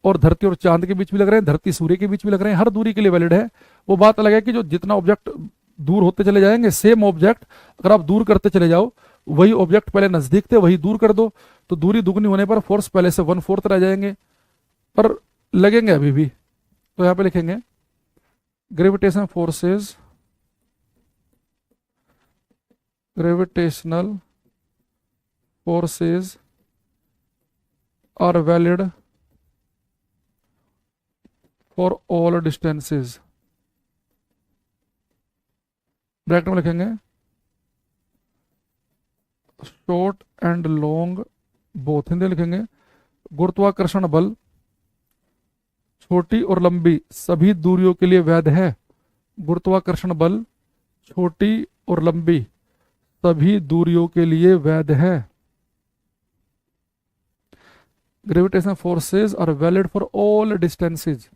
और धरती और चांद के बीच भी लग रहे हैं, धरती सूर्य के बीच भी लग रहे हैं, हर दूरी के लिए वैलिड है। वो बात अलग है कि जो जितना ऑब्जेक्ट दूर होते चले जाएंगे, सेम ऑब्जेक्ट अगर आप दूर करते चले जाओ, वही ऑब्जेक्ट पहले नजदीक थे वही दूर कर दो, तो दूरी दुगनी होने पर फोर्स पहले से 1/4 रह जाएंगे, पर लगेंगे अभी भी। तो यहां पे लिखेंगे gravitational forces, gravitational forces are valid for all distances. Bracket में लिखेंगे short and long both, Hindi लिखेंगे गुरुत्वाकर्षण बल छोटी और लंबी सभी दूरियों के लिए वैध है। गुरुत्वाकर्षण बल छोटी और लंबी सभी दूरियों के लिए वैध है। Gravitational forces are valid for all distances.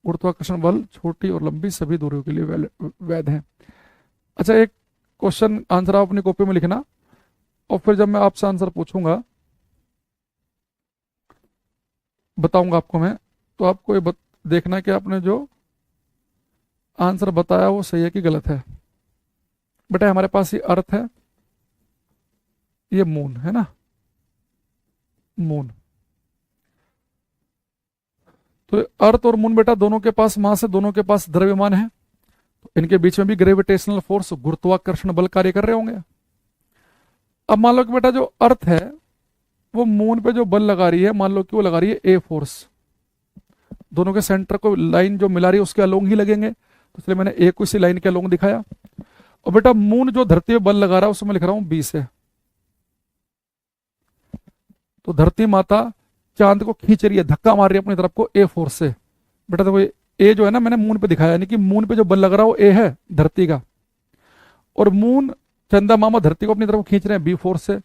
गुरुत्वाकर्षण बल छोटी और लंबी सभी दूरियों के लिए वैध है। अच्छा, एक क्वेश्चन आंसर आप अपनी कॉपी में लिखना, और फिर जब मैं आपसे आंसर पूछूंगा, बताऊंगा आपको मैं, तो आपको ये देखना है कि आपने जो आंसर बताया वो सही है कि गलत है। बेटा हमारे पास ये अर्थ है, ये मून है ना, मून। तो अर्थ और मून बेटा दोनों के पास मास है, दोनों के पास द्रव्यमान है, तो इनके बीच में भी ग्रेविटेशनल फोर्स, गुरुत्वाकर्षण बल कार्य कर रहे होंगे। अब मान लो कि बेटा जो अर्थ है वो मून पे जो बल लगा रही है, मान लो कि वो लगा रही है ए फोर्स, दोनों के सेंटर को लाइन जो मिला रही है उसके अलोंग ही लगेंगे, तो इसलिए मैंने ए को इसी लाइन के अलोंग दिखाया। और बेटा मून जो धरती पे बल लगा रहा है उसमें लिख रहा हूं बी से, तो धरती माता चांद को खींच रही है, धक्का मार रही है अपनी तरफ को ए फोर्स से। बेटा देखो ए जो है ना मैंने मून पे दिखाया, यानी कि मून पे जो बल लग रहा है वो ए है धरती का, और मून चंदा मामा धरती को अपनी तरफ खींच रहे हैं बी फोर्स से।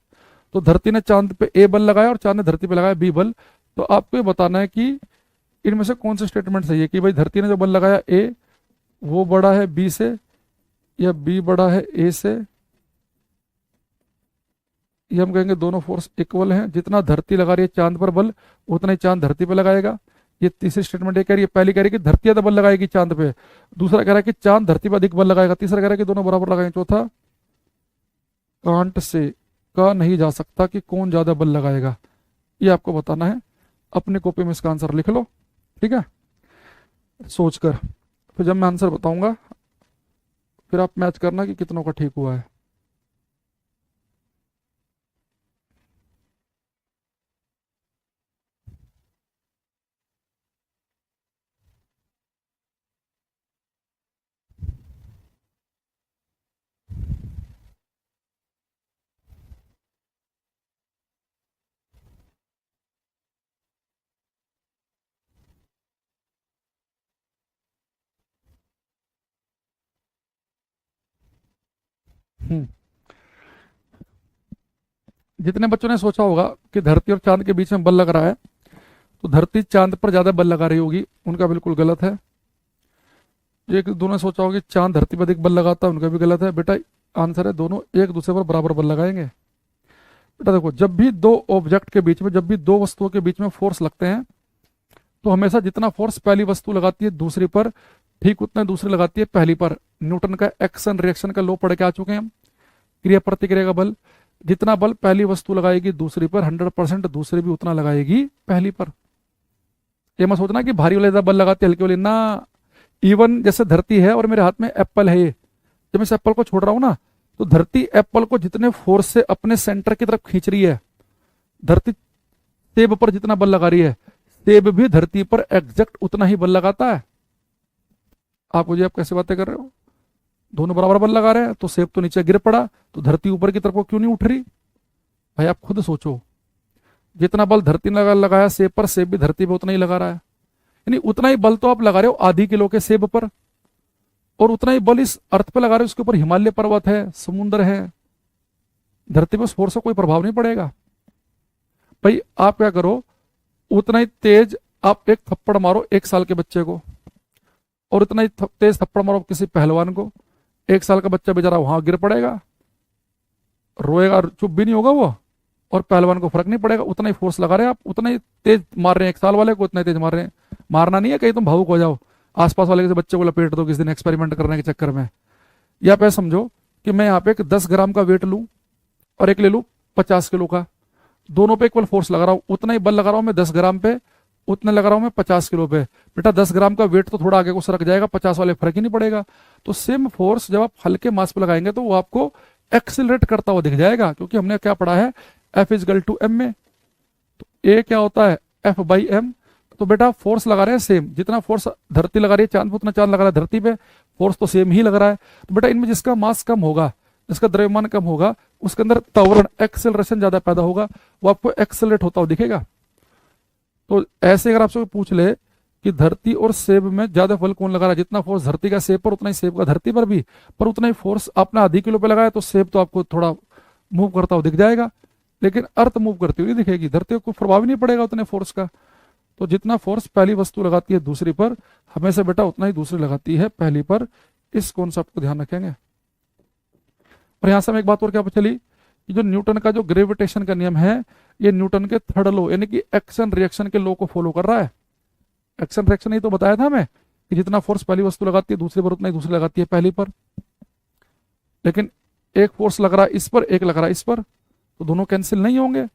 तो धरती ने चांद पे ए बल लगाया और चांद ने धरती पे लगाया बी बल। तो आपको ये बताना है कि इनमें से कौन से स्टेटमेंट सही है, कि भाई धरती ने जो बल लगाया ए वो बड़ा है बी से, या बी बड़ा है ए से, ये हम कहेंगे दोनों फोर्स इक्वल हैं, जितना धरती लगा रही है चांद पर बल उतना ही चांद धरती पे लगाएगा। ये तीसरी स्टेटमेंट ये कह रही है, पहली कह रही है कि धरती ज्यादा बल लगाएगी चांद पे, दूसरा कह रहा है कि चांद धरती पे अधिक बल लगाएगा, तीसरा कह रहा है कि दोनों बराबर लगाएंगे, चौथा कांट से कहा नहीं जा सकता कि कौन ज्यादा बल लगाएगा। ये आपको बताना है, अपनी कॉपी में इसका आंसर लिख लो, ठीक है, सोचकर। फिर जब मैं आंसर बताऊंगा फिर आप मैच करना कि कितनों का ठीक हुआ है। हम्म जितने बच्चों ने सोचा होगा कि धरती और चांद के बीच में बल लग रहा है, तो धरती चांद पर ज्यादा बल लगा रही होगी, उनका बिल्कुल गलत है। एक दोनों ने सोचा होगा कि चांद धरती पर अधिक बल लगाता है, उनका भी गलत है। बेटा आंसर है दोनों एक दूसरे पर बराबर बल लगाएंगे। बेटा देखो, जब भी दो ऑब्जेक्ट के बीच में, जब भी दो वस्तुओं के बीच में फोर्स लगते हैं, तो हमेशा जितना फोर्स पहली वस्तु लगाती है दूसरी पर, ठीक उतना दूसरी लगाती है पहली पर। न्यूटन का एक्शन रिएक्शन का लॉ पढ़ के आ चुके हैं हम, क्रिया प्रतिक्रिया का बल। जितना बल पहली वस्तु लगाएगी दूसरी पर, 100% दूसरी भी उतना लगाएगी पहली पर। ये मत सोचना कि भारी वाले बल लगाते हल्के वाले ना। इवन जैसे धरती है और मेरे हाथ में एप्पल है, ये जब मैं इस एप्पल को छोड़ रहा हूं ना, तो धरती एप्पल को जितने फोर्स से अपने सेंटर की तरफ खींच रही है, धरती सेब पर जितना बल लगा रही है, सेब भी धरती पर एग्जैक्ट उतना ही बल लगाता है। आप मुझे आप कैसे बातें कर रहे हो, दोनों बराबर बल लगा रहे हैं, तो सेब तो नीचे गिर पड़ा, तो धरती ऊपर की तरफ को क्यों नहीं उठ रही? भाई आप खुद सोचो, जितना बल धरती ने लगाया सेब पर, सेब भी धरती पर उतना ही लगा रहा है। यानी उतना ही बल तो आप लगा रहे हो आधी किलो के सेब पर, और उतना ही बल इस अर्थ पे लगा रहे हो, उसके ऊपर हिमालय पर्वत है, समुद्र है, धरती पर उस फोर्स का कोई प्रभाव नहीं पड़ेगा। भाई आप क्या करो, उतना ही तेज आप एक थप्पड़ मारो 1 साल के बच्चे को, और उतना ही तेज थप्पड़ मारो किसी पहलवान को, 1 साल का बच्चा बेचारा वहां गिर पड़ेगा, रोएगा, चुप भी नहीं होगा वो, और पहलवान को फर्क नहीं पड़ेगा। उतना ही फोर्स लगा रहे हैं आप, उतना ही तेज मार रहे हैं 1 साल वाले को, उतना ही तेज मार रहे हैं। मारना नहीं है कहीं तुम भावुक हो जाओ, आसपास वाले के बच्चे को लपेट दो किसी दिन एक्सपेरिमेंट करने के चक्कर में। या आप समझो कि मैं यहाँ पे एक 10 ग्राम का वेट लूं और एक ले लूं 50 किलो का, दोनों पे इक्वल फोर्स लगा रहा हूं, उतना ही बल लगा रहा हूं मैं 10 ग्राम पे, उतना लगा रहा हूं मैं 50 किलो पे। बेटा 10 ग्राम का वेट तो थोड़ा आगे को सरक जाएगा, 50 वाले फर्क ही नहीं पड़ेगा। तो सेम फोर्स जब आप हल्के मास पे लगाएंगे तो वो आपको एक्सिलरेट करता हुआ दिख जाएगा, क्योंकि हमने क्या पढ़ा है, F इजकल टू एम में, तो ए क्या होता है F/m। तो बेटा फोर्स लगा रहे हैं सेम, जितना फोर्स धरती लगा रही है चांद पे, उतना चांद लगा रहा है धरती पे, फोर्स तो सेम ही लग रहा है। तो बेटा इनमें जिसका मास कम होगा, जिसका द्रव्यमान कम होगा, उसके अंदर त्वरण एक्सेलरेशन ज्यादा पैदा होगा, वो आपको एक्सेलरेट होता हुआ दिखेगा। तो ऐसे अगर आपसे पूछ ले कि धरती और सेब में ज्यादा बल कौन लगा रहा है, जितना फोर्स धरती का सेब पर, उतना ही सेब का धरती पर भी, पर उतना ही फोर्स आपने आधी किलो पे लगाया, तो सेब तो आपको थोड़ा मूव करता हुआ दिख जाएगा, लेकिन अर्थ मूव करती हुई नहीं दिखेगी, धरती को प्रभाव ही नहीं पड़ेगा उतने फोर्स का। तो जितना फोर्स पहली वस्तु लगाती है दूसरी पर, हमेशा बेटा उतना ही दूसरी लगाती है पहली पर। इस कॉन्सेप्ट को ध्यान रखेंगे। और यहां से हमें एक बात और क्या पता चली कि जो न्यूटन का जो ग्रेविटेशन का नियम है, ये न्यूटन के थर्ड लॉ यानी कि एक्शन रिएक्शन के लॉ को फॉलो कर रहा है। एक्शन रिएक्शन ही तो बताया था हमें कि जितना फोर्स पहली वस्तु लगाती है दूसरी पर, उतना ही दूसरी लगाती है पहली पर। लेकिन एक फोर्स लग रहा है इस पर, एक लग रहा है इस पर, तो दोनों कैंसिल नहीं होंगे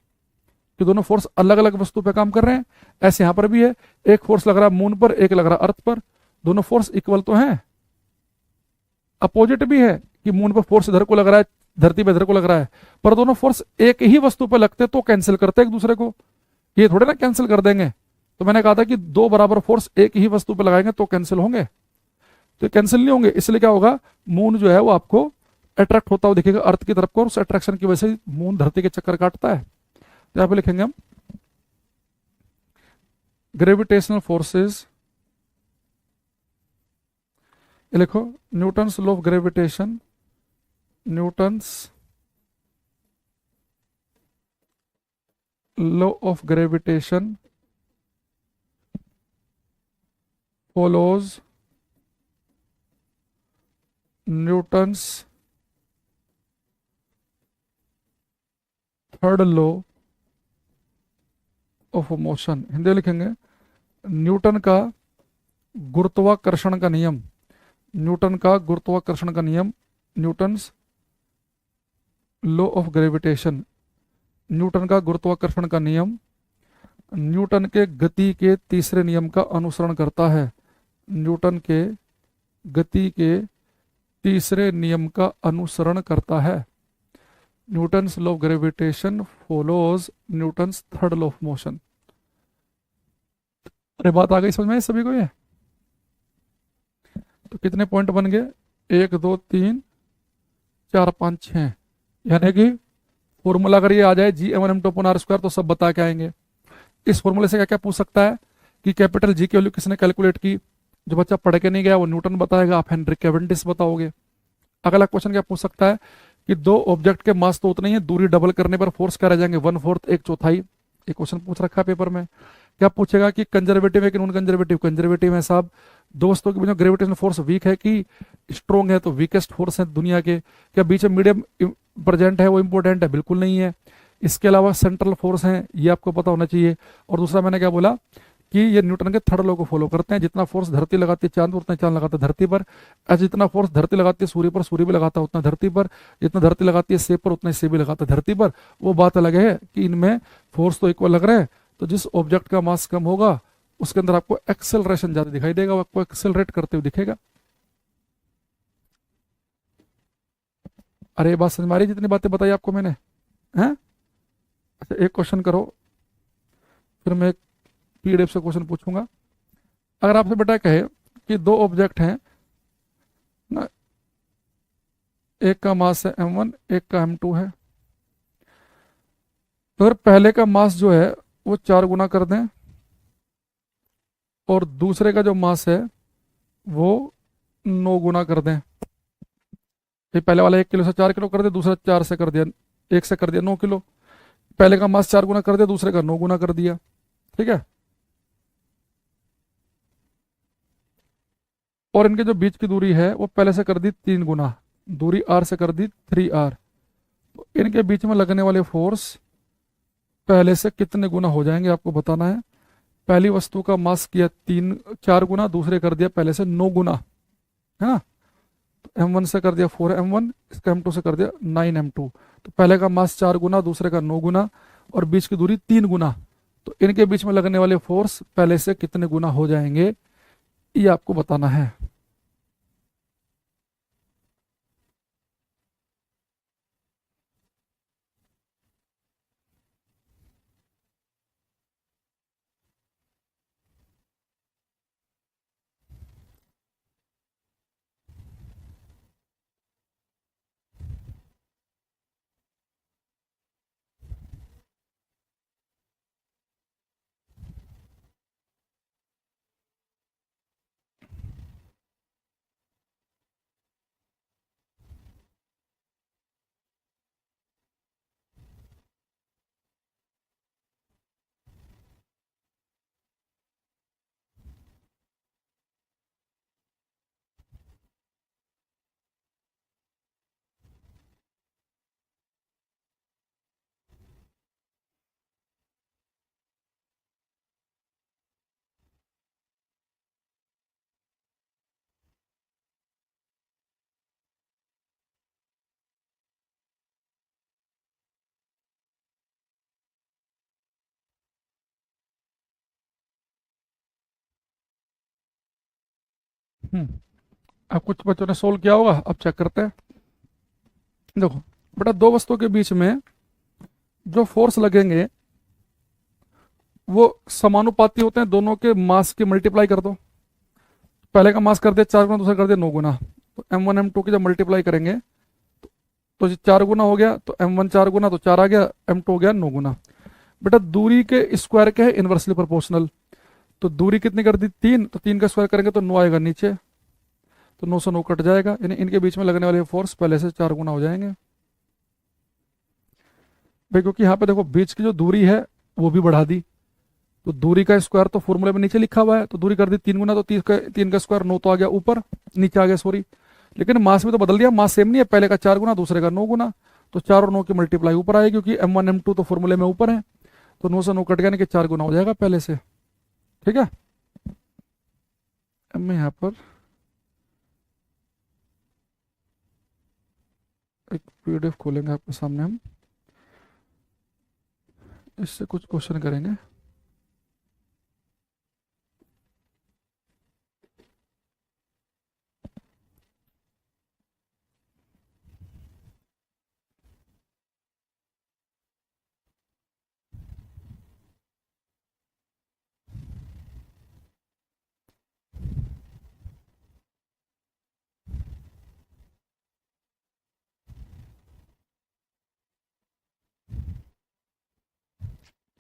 कि दोनों फोर्स अलग अलग वस्तु पे काम कर रहे हैं। ऐसे यहां पर भी है, एक फोर्स लग रहा है मून पर, एक लग रहा है अर्थ पर, दोनों फोर्स इक्वल तो हैं। अपोजिट भी है कि मून पर फोर्स इधर को लग रहा है, धरती पे इधर को लग रहा है, पर दोनों फोर्स एक ही वस्तु पर लगते तो कैंसिल करते एक दूसरे को, ये थोड़े ना कैंसिल कर देंगे। तो मैंने कहा था कि दो बराबर फोर्स एक ही वस्तु पर लगाएंगे तो कैंसिल होंगे, तो कैंसिल नहीं होंगे। इसलिए क्या होगा, मून जो है वो आपको अट्रैक्ट होता हुआ दिखेगा अर्थ की तरफ को, और उस अट्रैक्शन की वजह से मून धरती के चक्कर काटता है। तो यहां पे लिखेंगे हम ग्रेविटेशनल फोर्सेस, ये लिखो Newton's law of gravitation, Newton's law of gravitation follows Newton's third law of motion. Hindi में लिखेंगे न्यूटन का गुरुत्वाकर्षण का नियम, न्यूटन का गुरुत्वाकर्षण का नियम, Newton's law of gravitation, Newton का गुरुत्वाकर्षण का नियम न्यूटन के गति के तीसरे नियम का अनुसरण करता है, न्यूटन के गति के तीसरे नियम का अनुसरण करता है। Newton's law of gravitation follows Newton's third law of motion. अरे बात आ गई समझ में सभी को ये? तो कितने पॉइंट बन गए, 1 2 3 4 5 6, यानी कि फॉर्मूला अगर ये आ जाए G/m/r² तो सब बता के आएंगे। इस फॉर्मूले से क्या क्या पूछ सकता है कि कैपिटल जी की वैल्यू किसने कैलकुलेट की, जो बच्चा पढ़ के नहीं गया वो न्यूटन बताएगा, आप हेनरी कैवेंडिश बताओगे। अगला क्वेश्चन क्या पूछ सकता है कि दो ऑब्जेक्ट के मास तो उतने ही है, दूरी डबल करने पर फोर्स क्या रह जाएंगे, 1/4 1/4। एक क्वेश्चन पूछ रखा है पेपर में। क्या पूछेगा कि कंजर्वेटिव है कि नॉन कंजर्वेटिव, कंजर्वेटिव है साहब। दो वस्तुओं के बीच में ग्रेविटेशनल फोर्स वीक है कि स्ट्रॉन्ग है, तो वीकेस्ट फोर्स है दुनिया के। क्या बीच में मीडियम प्रेजेंट है, वो इंपॉर्टेंट है, बिल्कुल नहीं है। इसके अलावा सेंट्रल फोर्स है, ये आपको पता होना चाहिए। और दूसरा मैंने क्या बोला कि ये न्यूटन के थर्ड लॉ को फॉलो करते हैं, जितना फोर्स धरती लगाती है चांद पर, उतना चांद लगाता है धरती पर। ऐसे जितना फोर्स धरती लगाती है सूर्य पर, सूर्य भी लगाता है उतना धरती पर। जितना धरती लगाती है सेब पर, उतना सेब भी लगाता है धरती पर। वो बात अलग है कि इनमें फोर्स तो इक्वल लग रहे हैं, तो जिस ऑब्जेक्ट का मास कम होगा उसके अंदर आपको एक्सेलरेशन ज्यादा दिखाई देगा, वो आपको एक्सेलरेट करते हुए दिखेगा। अरे ये बात समझ में आ रही है जितनी बातें बताई आपको मैंने, हैं? अच्छा एक क्वेश्चन करो, फिर मैं एक पीडीएफ से क्वेश्चन पूछूंगा। अगर आपसे बेटा कहे कि दो ऑब्जेक्ट हैं ना, एक का मास है m1, एक का m2 है, तो अगर पहले का मास जो है वो 4 गुना कर दें और दूसरे का जो मास है वो 9 गुना कर दें, ये पहले वाला 1 किलो से 4 किलो कर दे, दूसरा 4 से कर दिया, 1 से कर दिया 9 किलो। पहले का मास 4 गुना कर दिया, दूसरे का 9 गुना कर दिया, ठीक है। और इनके जो बीच की दूरी है वो पहले से कर दी 3 गुना, दूरी r से कर दी 3r। तो इनके बीच में लगने वाले फोर्स पहले से कितने गुना हो जाएंगे आपको बताना है। पहली वस्तु का मास किया 4 गुना, दूसरे कर दिया पहले से 9 गुना, है ना। तो m1 से कर दिया 4m1, इसका m2 से कर दिया 9m2। तो पहले का मास 4 गुना, दूसरे का 9 गुना, और बीच की दूरी 3 गुना। तो इनके बीच में लगने वाले फोर्स पहले से कितने गुना हो जाएंगे, ये आपको बताना है। अब कुछ बच्चों ने सोल्व किया होगा, अब चेक करते हैं। देखो बेटा, दो वस्तुओं के बीच में जो फोर्स लगेंगे वो समानुपाती होते हैं, दोनों के मास की मल्टीप्लाई कर दो। पहले का मास कर दिया 4 गुना, दूसरा कर दिया 9 गुना। तो m1 m2 की जब मल्टीप्लाई करेंगे तो ये 4 गुना हो गया, तो m1 4 गुना तो 4 आ गया, m2 हो गया 9 गुना। बेटा दूरी के स्क्वायर के है इनवर्सली प्रोपोर्शनल, तो दूरी कितनी कर दी 3, तो 3 का स्क्वायर करेंगे तो 9 आएगा नीचे, तो 9 से 9 कट जाएगा, यानी इनके बीच में लगने वाले फोर्स पहले से 4 गुना हो जाएंगे भाई। क्योंकि यहाँ पे देखो बीच की जो दूरी है वो भी बढ़ा दी, तो दूरी का स्क्वायर तो फॉर्मूले में नीचे लिखा हुआ है, तो दूरी कर दी 3 गुना, तो 3 का स्क्वायर 9 तो आ गया ऊपर, नीचे आ गया सॉरी। लेकिन मास में तो बदल दिया, मास सेम नहीं है, पहले का 4 गुना, दूसरे का 9 गुना। तो 4 और 9 की मल्टीप्लाई ऊपर आएगी, क्योंकि m1 m2 तो फॉर्मूले में ऊपर है, तो 9 से 9 कट गया, यानी कि 4 गुना हो जाएगा पहले से, ठीक है। अब मैं यहाँ पर एक पीडीएफ खोलेंगे आपके सामने, हम इससे कुछ क्वेश्चन करेंगे।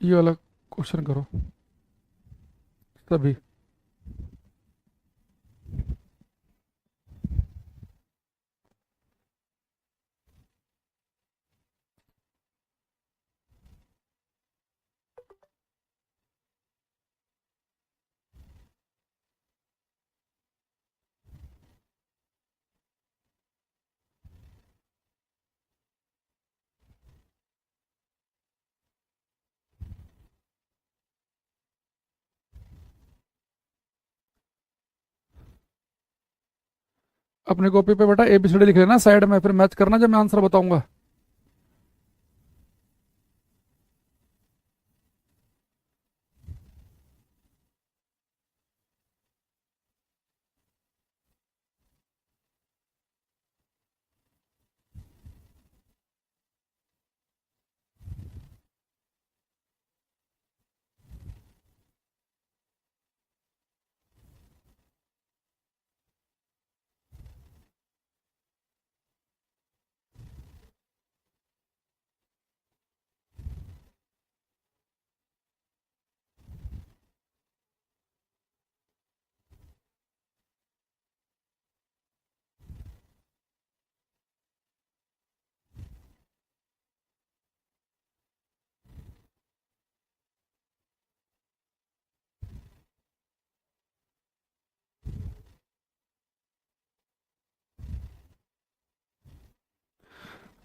ये वाला क्वेश्चन करो तभी। अपने कॉपी पे बेटा ABCD लिख लेना साइड में, फिर मैच करना जब मैं आंसर बताऊंगा।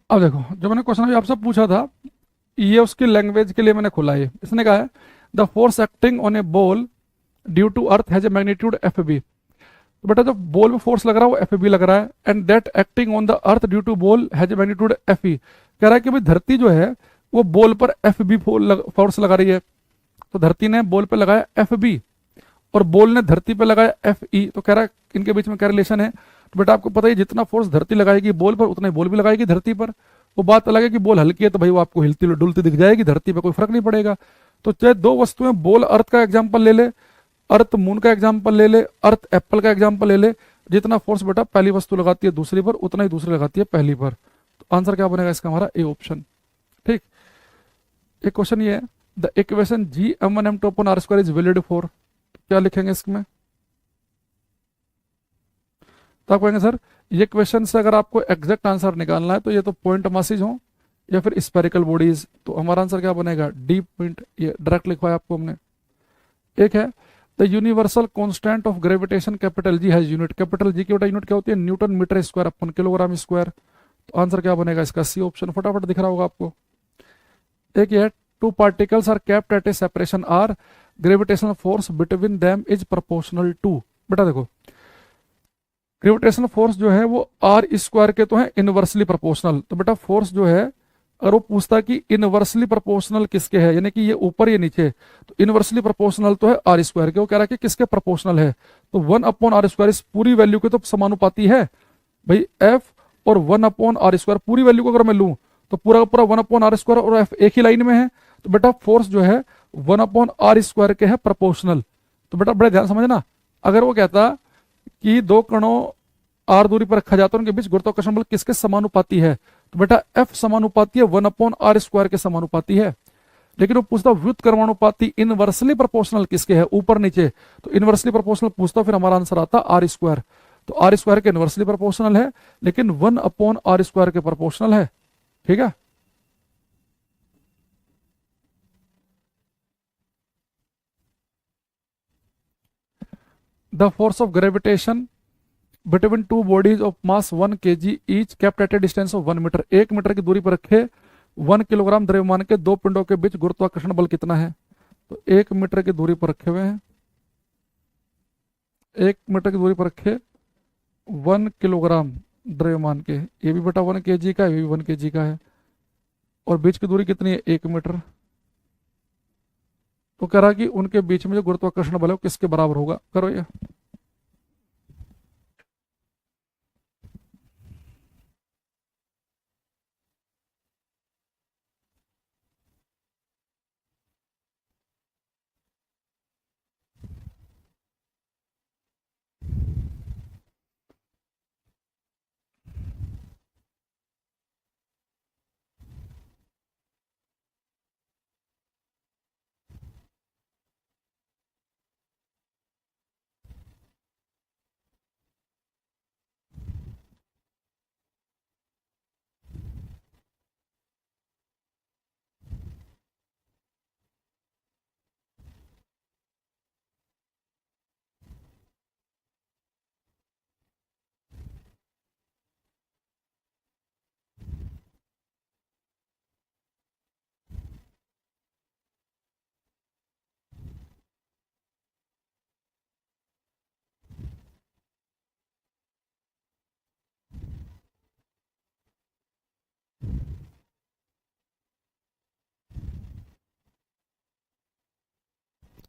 अब देखो, जो मैंने क्वेश्चन अभी आपसे पूछा था, ये उसकी लैंग्वेज के लिए मैंने खोला है। इसने कहा है the force acting on a ball due to earth has a magnitude F B. तो बेटा, जो बॉल में फोर्स लग रहा है वो एफ बी लग रहा है, and that acting on the earth due to ball has a magnitude F E. कह रहा है कि भाई धरती जो है वो बॉल पर एफ बी फोर्स लगा रही है। तो धरती ने बॉल पे लगाया एफ बी और बॉल ने धरती पे लगाया एफ ई। तो कह रहा है इनके बीच में क्या रिलेशन है। तो बेटा आपको पता है जितना फोर्स धरती लगाएगी बॉल पर उतना ही बॉल भी लगाएगी धरती पर। वो बात अलग है कि बॉल हल्की है तो भाई वो आपको हिलती डुलती दिख जाएगी, धरती पे कोई फर्क नहीं पड़ेगा। तो चाहे दो वस्तुएं, बॉल अर्थ का एग्जाम्पल ले ले, अर्थ मून का एग्जाम्पल ले ले, अर्थ एप्पल का एग्जाम्पल ले ले, जितना फोर्स बेटा पहली वस्तु लगाती है दूसरी पर उतना ही दूसरी लगाती है पहली पर। तो आंसर क्या बनेगा इसका हमारा ए ऑप्शन। ठीक। एक क्वेश्चन ये है the equation G M one M two upon R square is valid for. क्या लिखेंगे इसमें। तो आप कहेंगे सर ये क्वेश्चन से अगर आपको एग्जैक्ट आंसर निकालना है तो ये तो पॉइंट मासेज हो या फिर स्पेरिकल बॉडीज। तो हमारा आंसर क्या बनेगा डी पॉइंट, ये डायरेक्ट लिखवाया आपको हमने। एक है the universal constant of gravitation capital G has unit. Capital G की बेटा यूनिट क्या होती है newton metre square upon kilogram square. तो आंसर क्या बनेगा इसका सी ऑप्शन, फटाफट दिख रहा होगा आपको। एक ये two particles are kept at a separation R gravitational force between them is proportional to. बेटा देखो ग्रेविटेशनल फोर्स जो है वो आर स्क्वायर के तो है इनवर्सली प्रोपोर्शनल। तो बेटा फोर्स जो है अगर वो पूछता है कि इनवर्सली प्रोपोर्शनल किसके है, यानी कि ये ऊपर ये नीचे, तो इनवर्सली प्रोपोर्शनल तो है आर स्क्वायर के। वो कह रहा है कि किसके प्रोपोर्शनल है। तो 1/r² इस पूरी वैल्यू के तो समानुपाती है भाई। एफ और 1/r² पूरी वैल्यू को अगर मैं लूं तो पूरा का पूरा 1/r² और एफ एक ही लाइन में है। तो बेटा फोर्स जो है 1/r² के है प्रोपोर्शनल। तो बेटा बड़े ध्यान समझना, अगर वो कहता कि दो कणों आर दूरी पर रखा जाता है उनके बीच गुरुत्वाकर्षण बल किसके समानुपाती है, तो बेटा एफ समानुपाती है 1/r² के समानुपाती है। लेकिन वो पूछता व्युत्क्रमानुपाती इनवर्सली प्रोपोर्शनल किसके है, ऊपर नीचे। तो इनवर्सली प्रोपोर्शनल पूछता, फिर हमारा आंसर आता r²। तो r² के इनवर्सली प्रोपोर्शनल है लेकिन 1/r² के प्रोपोर्शनल है। ठीक है। The force of gravitation between two bodies of mass 1 kg each kept at a distance of 1 metre. 1 metre की दूरी पर रखे 1 किलोग्राम द्रव्यमान के दो पिंडों के बीच गुरुत्वाकर्षण बल कितना है। तो 1 मीटर की दूरी पर रखे हुए हैं, 1 मीटर की दूरी पर रखे 1 किलोग्राम द्रव्यमान के, ये भी बेटा 1 kg का है, ये भी 1 kg का है, और बीच की दूरी कितनी है 1 मीटर। तो कह रहा कि उनके बीच में जो गुरुत्वाकर्षण बल है वो किसके बराबर होगा। करो ये।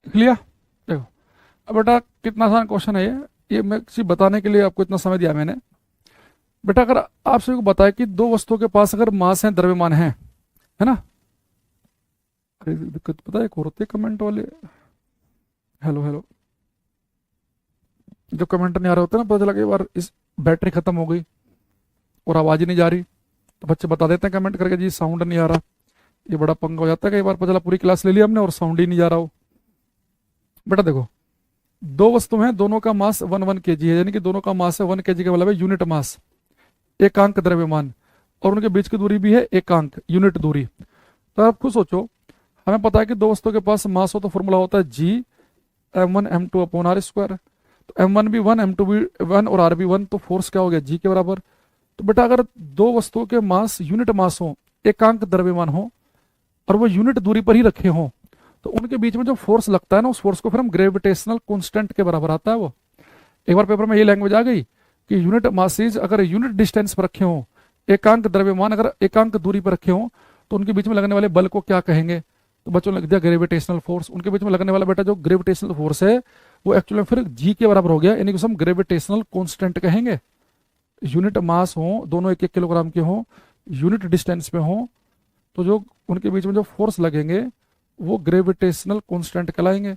क्लियर। देखो अब बेटा कितना आसान क्वेश्चन है ये मैं किसी बताने के लिए आपको इतना समय दिया मैंने। बेटा अगर आप सभी को बताया कि दो वस्तुओं के पास अगर मास है द्रव्यमान है ना। अरे दिक्कत पता है एक और होती है कमेंट वाले, हेलो हेलो, जो कमेंट नहीं आ रहे होते ना, पता चला कि बार इस बैटरी खत्म हो गई और आवाज ही नहीं जा रही, तो बच्चे बता देते हैं कमेंट करके जी साउंड नहीं आ रहा। ये बड़ा पंगा हो जाता है, कई बार पता चला पूरी क्लास ले ली हमने और साउंड ही नहीं जा रहा हो। बेटा देखो दो वस्तु हैं, दोनों का मास 1 kg है, यानी कि दोनों का मास है 1 kg का मतलब है यूनिट मास, एकांक द्रव्यमान, और उनके बीच की दूरी भी है एकांक यूनिट दूरी। तो आप खुद सोचो, हमें पता है कि दो वस्तुओं के पास मास हो तो फॉर्मूला होता है जी m1 m2 अपॉन r²। तो m1 भी 1 m2 भी 1 और r भी 1, तो फोर्स क्या हो गया जी के बराबर। तो बेटा अगर दो वस्तुओं के मास यूनिट मास हो, एकांक द्रव्यमान हो, और वो यूनिट दूरी पर ही रखे हों, तो उनके बीच में जो फोर्स लगता है ना, उस फोर्स को फिर हम ग्रेविटेशनल कांस्टेंट के बराबर आता है वो। एक बार पेपर में ये लैंग्वेज आ गई कि यूनिट मासेज अगर यूनिट डिस्टेंस पर रखे हों, एकांक द्रव्यमान अगर एकांक दूरी पर रखे हों, तो उनके बीच में लगने वाले बल को क्या कहेंगे? तो बच्चों ने लिख दिया ग्रेविटेशनल फोर्स। उनके बीच में लगने वाला बेटा जो ग्रेविटेशनल फोर्स है वो एक्चुअली फिर जी के बराबर हो गया, यानी कि हम ग्रेविटेशनल कांस्टेंट कहेंगे। यूनिट मास हो, दोनों 1-1 किलोग्राम के हों, यूनिट डिस्टेंस पे हों, तो जो उनके बीच में जो फोर्स लगेंगे वो ग्रेविटेशनल कांस्टेंट कहलाएंगे।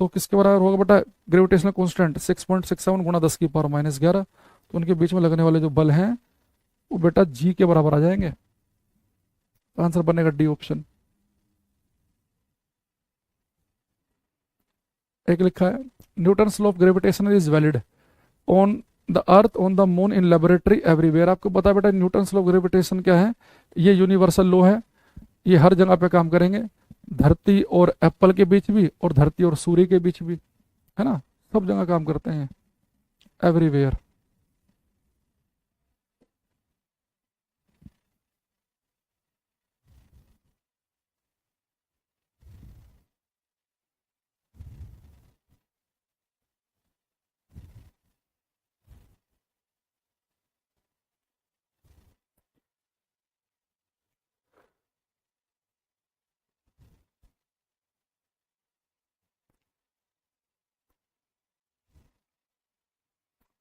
तो किसके बराबर होगा बेटा ग्रेविटेशनल कांस्टेंट? 6.67 गुणा 10⁻11। तो उनके बीच में लगने वाले जो बल हैं वो बेटा जी के बराबर आ जाएंगे। आंसर बनेगा डी ऑप्शन। एक लिखा है Newton's law of gravitation is valid on the earth, on the moon, in laboratory, everywhere. आपको पता है बेटा न्यूटन्स लॉ ऑफ ग्रेविटेशन क्या है? ये यूनिवर्सल लॉ है, ये हर जगह पे काम करेंगे, धरती और एप्पल के बीच भी और धरती और सूर्य के बीच भी, है ना, सब जगह काम करते हैं, एवरीवेयर।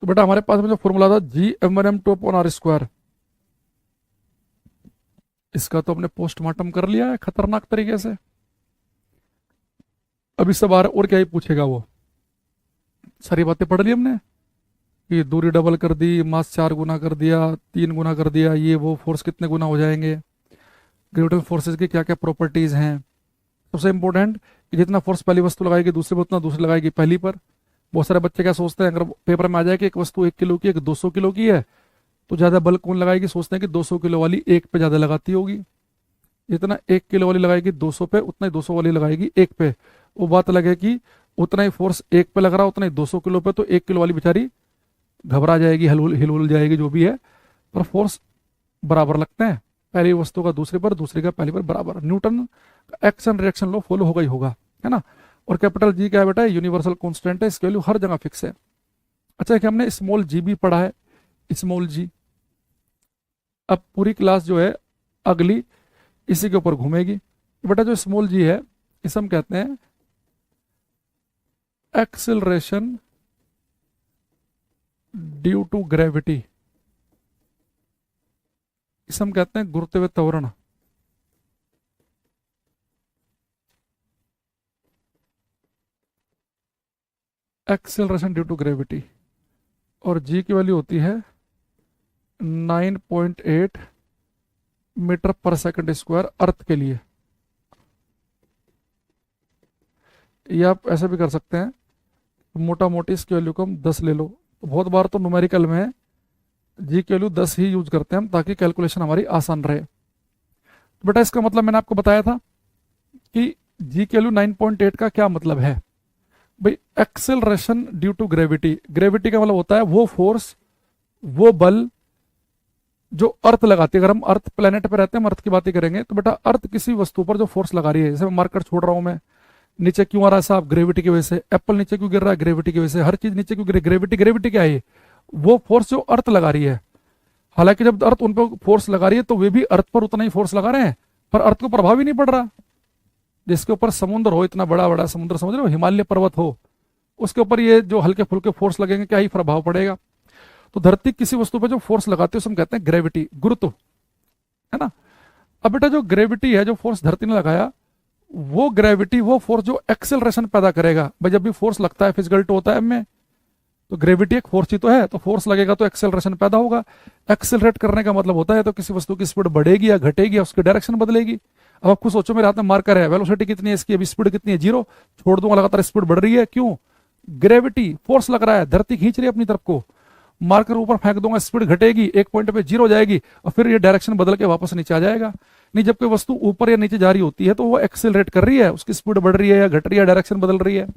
तो बेटा हमारे पास में जो फॉर्मूला था G m1m2/r², इसका तो हमने पोस्टमार्टम कर लिया है खतरनाक तरीके से। अब इस बार और क्या ही पूछेगा वो, सारी बातें पढ़ ली हमने कि दूरी डबल कर दी, मास 4 गुना कर दिया, 3 गुना कर दिया, ये वो फोर्स कितने गुना हो जाएंगे, ग्रेविटेशनल फोर्सेज की क्या क्या प्रॉपर्टीज हैं। सबसे इंपॉर्टेंट कि जितना फोर्स पहली वस्तु लगाएगी दूसरी पर, उतना दूसरी लगाएगी पहली पर। बहुत सारे बच्चे क्या सोचते हैं, अगर पेपर में आ जाए कि एक वस्तु 1 किलो की, एक 200 किलो की है, तो ज्यादा बल कौन लगाएगी? सोचते हैं कि 200 किलो वाली एक पे ज्यादा लगाती होगी। जितना 1 किलो वाली लगाएगी 200 पे, उतना ही 200 वाली लगाएगी एक पे। वो बात लगे कि उतना ही फोर्स एक पे लग रहा, उतना ही 200 किलो पे, तो 1 किलो वाली बेचारी घबरा जाएगी, हिलहुल जाएगी, जो भी है, पर फोर्स बराबर लगते हैं, पहली वस्तु का दूसरे पर, दूसरे का पहली पर बराबर। न्यूटन का एक्शन रिएक्शन लो फॉलो होगा ही होगा, है ना। और कैपिटल जी क्या है बेटा? यूनिवर्सल कांस्टेंट है, इसकी वैल्यू हर जगह फिक्स है। अच्छा कि हमने स्मॉल जी भी पढ़ा है, स्मॉल जी। अब पूरी क्लास जो है अगली इसी के ऊपर घूमेगी। बेटा जो स्मॉल जी है इसे हम कहते हैं एक्सेलरेशन ड्यू टू ग्रेविटी, इसे हम कहते हैं गुरुत्वाकर्षण त्वरण। एक्सेलरेशन ड्यू टू ग्रेविटी, और जी की वैल्यू होती है 9.8 मीटर पर सेकंड स्क्वायर अर्थ के लिए। या आप ऐसे भी कर सकते हैं, मोटा मोटी इसकी वैल्यू को हम 10 ले लो। तो बहुत बार तो न्यूमेरिकल में जी की वैल्यू 10 ही यूज करते हैं हम, ताकि कैलकुलेशन हमारी आसान रहे। तो बेटा इसका मतलब मैंने आपको बताया था कि जी की वैल्यू 9.8 का क्या मतलब है भाई? Acceleration due to gravity, gravity का मतलब होता है वो फोर्स, वो बल जो अर्थ लगाती है। अगर हम अर्थ प्लेनेट पे रहते हैं, हम अर्थ की बात ही करेंगे, तो बेटा अर्थ किसी वस्तु पर जो फोर्स लगा रही है, जैसे मैं मार्कर छोड़ रहा हूं, मैं नीचे क्यों आ रहा है साहब? ग्रेविटी की वजह से। एप्पल नीचे क्यों गिर रहा है? ग्रेविटी की वजह से। हर चीज नीचे क्यों गिर रही है? ग्रेविटी। ग्रेविटी क्या है? वो फोर्स जो अर्थ लगा रही है। हालांकि जब अर्थ उन पर फोर्स लगा रही है तो वे भी अर्थ पर उतना ही फोर्स लगा रहे हैं, पर अर्थ को प्रभाव ही नहीं पड़ रहा। जिसके ऊपर समुद्र हो, इतना बड़ा बड़ा समुद्र, समझ रहे हो, हिमालय पर्वत हो, उसके ऊपर ये जो हल्के फुल्के फोर्स लगेंगे, क्या ही प्रभाव पड़ेगा? तो धरती किसी वस्तु पर जो फोर्स लगाती है उसे हम कहते हैं ग्रेविटी, गुरुत्व, है ना। अब बेटा जो ग्रेविटी है, जो फोर्स धरती ने लगाया, वो ग्रेविटी, वो फोर्स जो एक्सेलरेशन पैदा करेगा। भाई जब भी फोर्स लगता है, फिजिकल टू होता है में, तो ग्रेविटी एक फोर्स ही तो है, तो फोर्स लगेगा तो एक्सेलरेशन पैदा होगा। एक्सेलरेट करने का मतलब होता है तो किसी वस्तु की स्पीड बढ़ेगी या घटेगी या उसकी डायरेक्शन बदलेगी। अब आप खुद सोचो, मेरे हाथ में मार्कर है, वेलोसिटी कितनी है इसकी, अभी स्पीड कितनी है? 0। छोड़ दूंगा, लगातार स्पीड बढ़ रही है, क्यों? ग्रेविटी, फोर्स लग रहा है, धरती खींच रही है अपनी तरफ को। मार्कर ऊपर फेंक दूंगा, स्पीड घटेगी, एक पॉइंट पे 0 हो जाएगी, और फिर ये डायरेक्शन बदल के वापस नीचे आ जाएगा। नहीं, जब कोई वस्तु ऊपर या नीचे जा रही होती है तो वो एक्सेलरेट कर रही है, उसकी स्पीड बढ़ रही है या घट रही है, डायरेक्शन बदल रही है।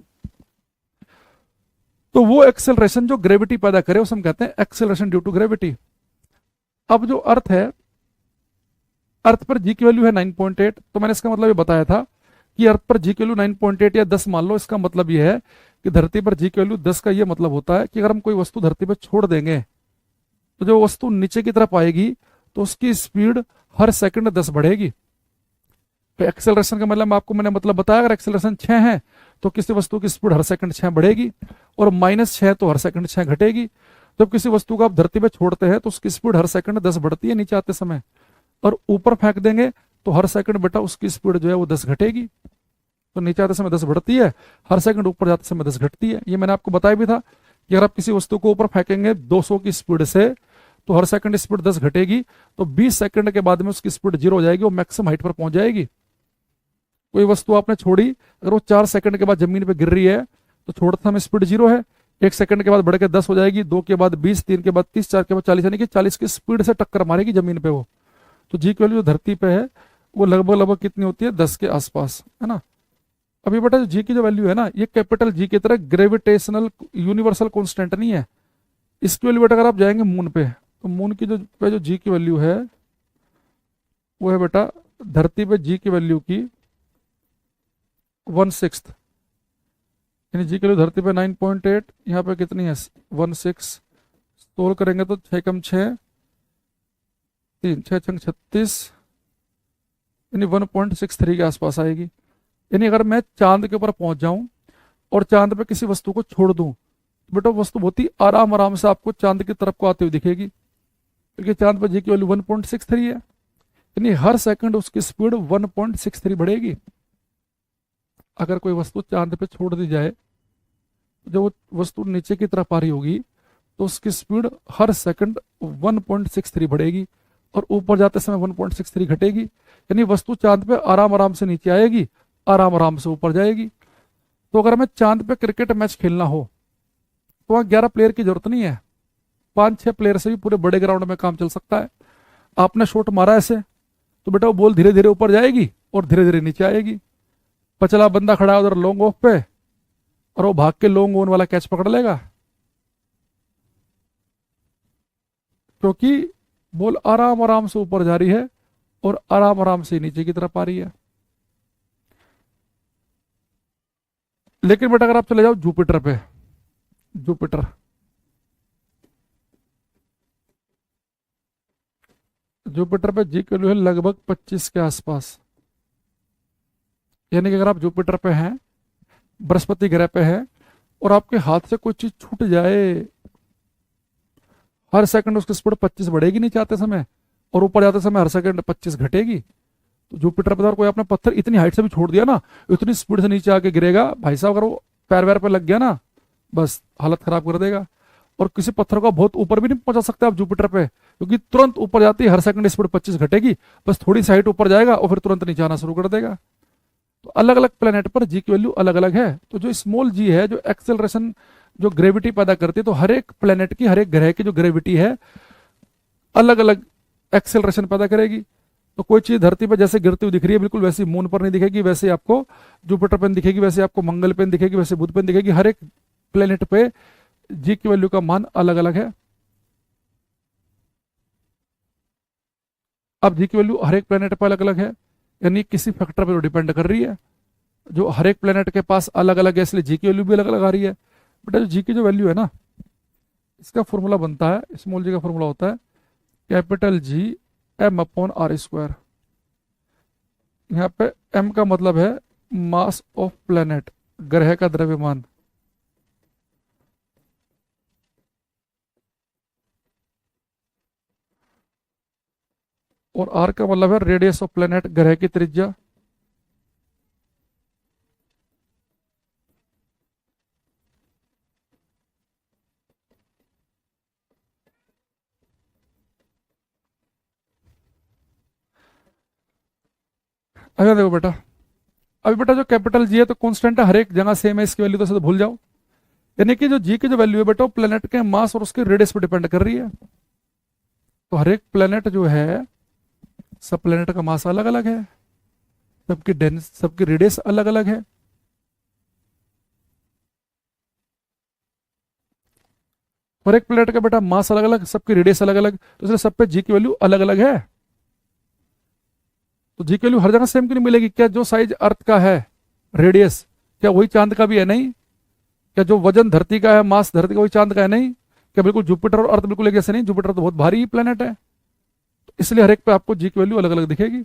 तो वो एक्सेलरेशन जो ग्रेविटी पैदा करे उसे हम कहते हैं एक्सेलरेशन ड्यू टू ग्रेविटी। अब जो अर्थ है, अर्थ पर जी की वैल्यू है 9.8, तो मैंने इसका मतलब ये बताया था कि अर्थ पर जी की वैल्यू 9.8 या 10 मान लो। इसका मतलब ये है कि धरती पर जी की वैल्यू 10 का ये मतलब होता है कि अगर हम कोई वस्तु धरती पर छोड़ देंगे तो जो वस्तु नीचे की तरफ आएगी तो उसकी स्पीड हर सेकंड 10 बढ़ेगी। तो एक्सेलरेशन का मतलब आपको मैंने मतलब बताया, अगर एक्सेलरेशन 6 है तो किसी वस्तु की स्पीड हर सेकंड 6 बढ़ेगी, और -6 तो हर सेकंड 6 घटेगी। जब किसी वस्तु को आप धरती पे छोड़ते हैं तो उसकी स्पीड हर सेकंड 10 बढ़ती है नीचे आते समय, और ऊपर फेंक देंगे तो हर सेकंड बेटा उसकी स्पीड जो है वो 10 घटेगी। तो नीचे आते समय 10 बढ़ती है, हर सेकंड ऊपर जाते समय 10 घटती है। ये मैंने आपको बताया भी था कि अगर आप किसी वस्तु को ऊपर फेंकेंगे 200 की स्पीड से तो हर सेकंड स्पीड 10 घटेगी, तो 20 सेकंड के बाद में उसकी स्पीड 0 हो जाएगी, वो मैक्सिमम हाइट पर पहुंच जाएगी। कोई वस्तु आपने छोड़ी, अगर वो 4 सेकंड के बाद जमीन पर गिर रही है तो छोड़ते समय स्पीड 0 है, 1 सेकंड के बाद बढ़ के 10 हो जाएगी, 2 के बाद 20, 3 के बाद 30, 4 के बाद 40, यानी कि 40 की स्पीड से टक्कर मारेगी जमीन पे वो। तो जी की वैल्यू जो धरती पे है वो लगभग लगभग कितनी होती है, 10 के आसपास, है ना। अभी बेटा जो जी की जो वैल्यू है ना, ये कैपिटल जी की तरह ग्रेविटेशनल यूनिवर्सल कांस्टेंट नहीं है। इसकी वैल्यू बेटा अगर आप जाएंगे मून पे, तो मून की जो जी की वैल्यू है वो है बेटा धरती पे जी की वैल्यू की 1/6, यानी जी की वैल्यू धरती पे 9.8, यहाँ पे कितनी है 1/6। सोल्व करेंगे तो 6 कम 6 3, 6 छंग 36, यानी 1.63 के आसपास आएगी। यानी अगर मैं चांद के ऊपर पहुंच जाऊं और चांद पे किसी वस्तु को छोड़ दूं तो बेटा वस्तु बहुत ही आराम आराम से आपको चांद की तरफ को आते हुए दिखेगी, क्योंकि चांद पर जी की वैल्यू 1.63 है, यानी हर सेकंड उसकी स्पीड 1.63 बढ़ेगी। अगर कोई वस्तु चांद पे छोड़ दी जाए, जब वो वस्तु नीचे की तरफ आ रही होगी तो उसकी स्पीड हर सेकंड 1.63 बढ़ेगी, और ऊपर जाते समय 1.63 घटेगी, यानी वस्तु चांद पे आराम आराम से नीचे आएगी, आराम आराम से ऊपर जाएगी। तो अगर हमें चांद पे क्रिकेट मैच खेलना हो तो वहाँ 11 प्लेयर की जरूरत नहीं है, 5-6 प्लेयर से भी पूरे बड़े ग्राउंड में काम चल सकता है। आपने शॉट मारा ऐसे तो बेटा वो बॉल धीरे धीरे ऊपर जाएगी और धीरे धीरे नीचे आएगी। पचला बंदा खड़ा है उधर लॉन्ग ऑफ पे, और वो भाग के लॉन्ग ऑन वाला कैच पकड़ लेगा, क्योंकि बॉल आराम आराम से ऊपर जा रही है और आराम आराम से नीचे की तरफ आ रही है। लेकिन बेटा अगर आप चले जाओ जुपिटर पे, जुपिटर जुपिटर पे जी की वैल्यू है लगभग 25 के आसपास। यानी कि अगर आप जुपिटर पे हैं, बृहस्पति ग्रह पे हैं, और आपके हाथ से कोई चीज छूट जाए, हर सेकंड उसकी स्पीड 25 बढ़ेगी नीचे आते समय, और ऊपर जाते समय हर सेकंड 25 घटेगी। तो जुपिटर पर कोई आपने पत्थर इतनी हाइट से भी छोड़ दिया ना, इतनी स्पीड से नीचे आके गिरेगा भाई साहब, अगर वो पैर वैर पे लग गया ना बस हालत खराब कर देगा। और किसी पत्थर को बहुत ऊपर भी नहीं पहुंचा सकते आप जुपिटर पे, क्योंकि तुरंत ऊपर जाती है, हर सेकंड स्पीड 25 घटेगी, बस थोड़ी सी हाइट ऊपर जाएगा और फिर तुरंत नीचे आना शुरू कर देगा। तो अलग अलग प्लेनेट पर जी की वैल्यू अलग अलग है। तो जो स्मॉल जी है, जो एक्सेलरेशन, जो ग्रेविटी पैदा करती है, तो हर एक प्लेनेट की, हर एक ग्रह की जो ग्रेविटी है अलग अलग एक्सेलरेशन पैदा करेगी। तो कोई चीज धरती पर जैसे गिरती हुई दिख रही है, बिल्कुल वैसी मून पर नहीं दिखेगी, वैसे आपको जुपिटर पे दिखेगी, वैसे आपको मंगल पे दिखेगी, वैसे बुध पे दिखेगी। हर एक प्लेनेट पे जी की वैल्यू का मान अलग अलग है। अब जी की वैल्यू हर एक प्लेनेट पर अलग अलग है, यानी किसी फैक्टर पर डिपेंड कर रही है, जो हर एक प्लेनेट के पास अलग अलग है, इसलिए जी की वैल्यू भी अलग अलग आ रही है। बेटा जो जी की जो वैल्यू है ना, इसका फॉर्मूला बनता है, स्मॉल जी का फॉर्मूला होता है कैपिटल जी m/r²। यहाँ पे m का मतलब है मास ऑफ प्लेनेट, ग्रह का द्रव्यमान, और r का मतलब है रेडियस ऑफ प्लेनेट, ग्रह की त्रिज्या। अगर देखो बेटा, अभी बेटा जो कैपिटल जी है तो कांस्टेंट है, हर एक जगह सेम है, इसकी वैल्यू तो भूल जाओ। यानी कि जो जी की जो वैल्यू है बेटा, वो प्लेनेट के मास और उसके रेडियस पर डिपेंड कर रही है। तो हर एक प्लेनेट जो है, सब प्लेनेट का मास अलग अलग है, सबकी डेंस, सबकी रेडियस अलग अलग है। हर एक प्लेनेट का बेटा मास अलग अलग, सबकी रेडियस अलग अलग, तो इसलिए सब पे जी की वैल्यू अलग अलग है। तो जी की वैल्यू हर जगह सेम क्यों नहीं मिलेगी? क्या जो साइज अर्थ का है रेडियस, क्या वही चांद का भी है? नहीं। क्या जो वजन धरती का है, मास धरती का, वही चांद का है? नहीं। क्या बिल्कुल जुपिटर और अर्थ बिल्कुल एक जैसे नहीं? जुपिटर तो बहुत भारी प्लेनेट है, इसलिए हर एक पे आपको जी की वैल्यू अलग अलग दिखेगी।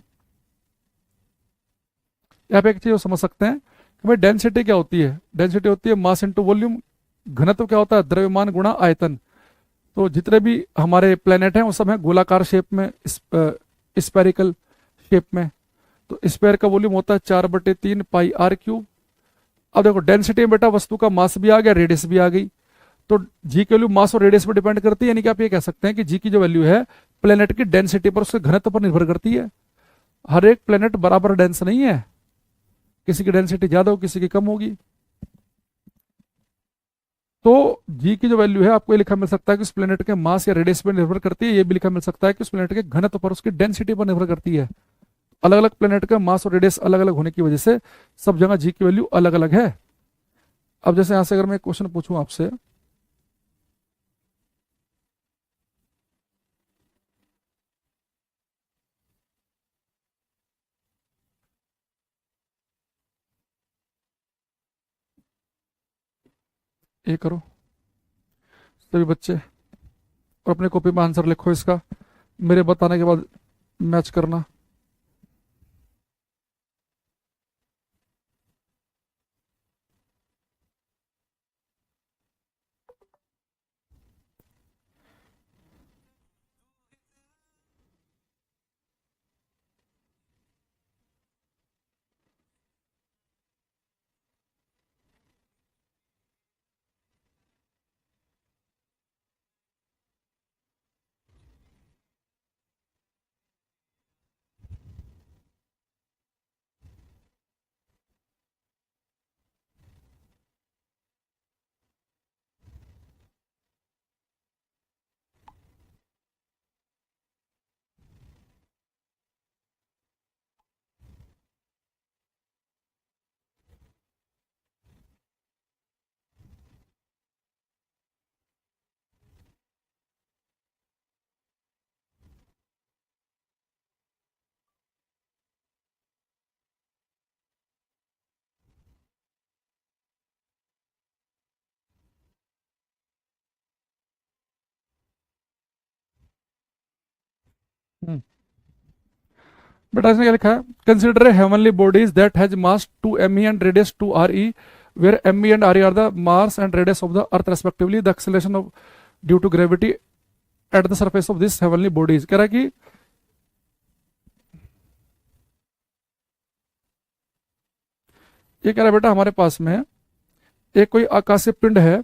यहाँ पे एक चीज समझ सकते हैं कि भाई डेंसिटी क्या होती है? डेंसिटी होती है मास इंटू वॉल्यूम। घनत्व क्या होता है? द्रव्यमान गुणा आयतन। तो जितने भी हमारे प्लेनेट हैं वो सब हैं गोलाकार शेप में, स्पेरिकल शेप में। तो स्पेयर का वॉल्यूम होता है 4/3 πr³ अब देखो डेंसिटी में बेटा वस्तु का मास भी आ गया, रेडियस भी आ गई। तो जी की वैल्यू मास और रेडियस पर डिपेंड करती है, यानी कि आप ये कह सकते हैं कि जी की जो वैल्यू है प्लेनेट की डेंसिटी पर, उसके घनत्व पर निर्भर करती है। हर एक प्लेनेट बराबर डेंस नहीं है, किसी की डेंसिटी ज्यादा हो, किसी की कम होगी। तो जी की जो वैल्यू है आपको ये लिखा मिल सकता है कि उस प्लेनेट के मास या रेडियस पर निर्भर करती है, ये भी लिखा मिल सकता है कि उस प्लेनेट के घनत्व पर, उसकी डेंसिटी पर निर्भर करती है। अलग अलग प्लेनेट का मास और रेडियस अलग अलग होने की वजह से सब जगह जी की वैल्यू अलग अलग है। अब जैसे यहां से अगर मैं एक क्वेश्चन पूछूं आपसे, ये करो सभी बच्चे, और अपने कॉपी में आंसर लिखो इसका, मेरे बताने के बाद मैच करना। हम्म, बेटा इसने क्या लिखा है? Consider heavenly bodies that has mass 2 me and radius 2 re, where me and re are the mass and radius of the earth respectively, the acceleration of due to gravity at the surface of this heavenly bodies। कह रहा है कि ये कह रहा है बेटा हमारे पास में एक कोई आकाशीय पिंड है,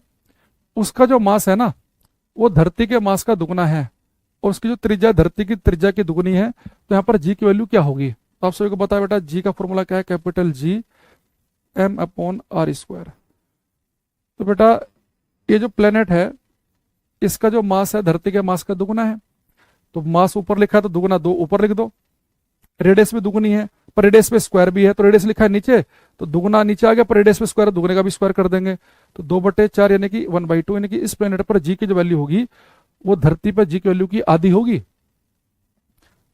उसका जो मास है ना वो धरती के मास का दुगना है, और उसकी जो त्रिज्या धरती की त्रिज्या की दुगनी है। तो यहाँ पर जी की वैल्यू क्या होगी? तो आप सभी को पता है बेटा जी का फॉर्मूला क्या है? Capital G m/r²। तो बेटा ये जो प्लेनेट है इसका जो मास है धरती के मास का दुगना है, तो मास ऊपर लिखा है तो दुगना 2 ऊपर लिख दो। रेडियस भी दुगनी है, पर रेडियस पे स्क्वायर भी है, तो रेडियस लिखा है नीचे तो दुगना नीचे आ गया, पर रेडियस पे स्क्वायर, दुगने का भी स्क्वायर कर देंगे। तो 2/4 यानी कि 1/2, यानी कि इस प्लेनेट पर जी की जो वैल्यू होगी वो धरती पर जी की वैल्यू की आधी होगी।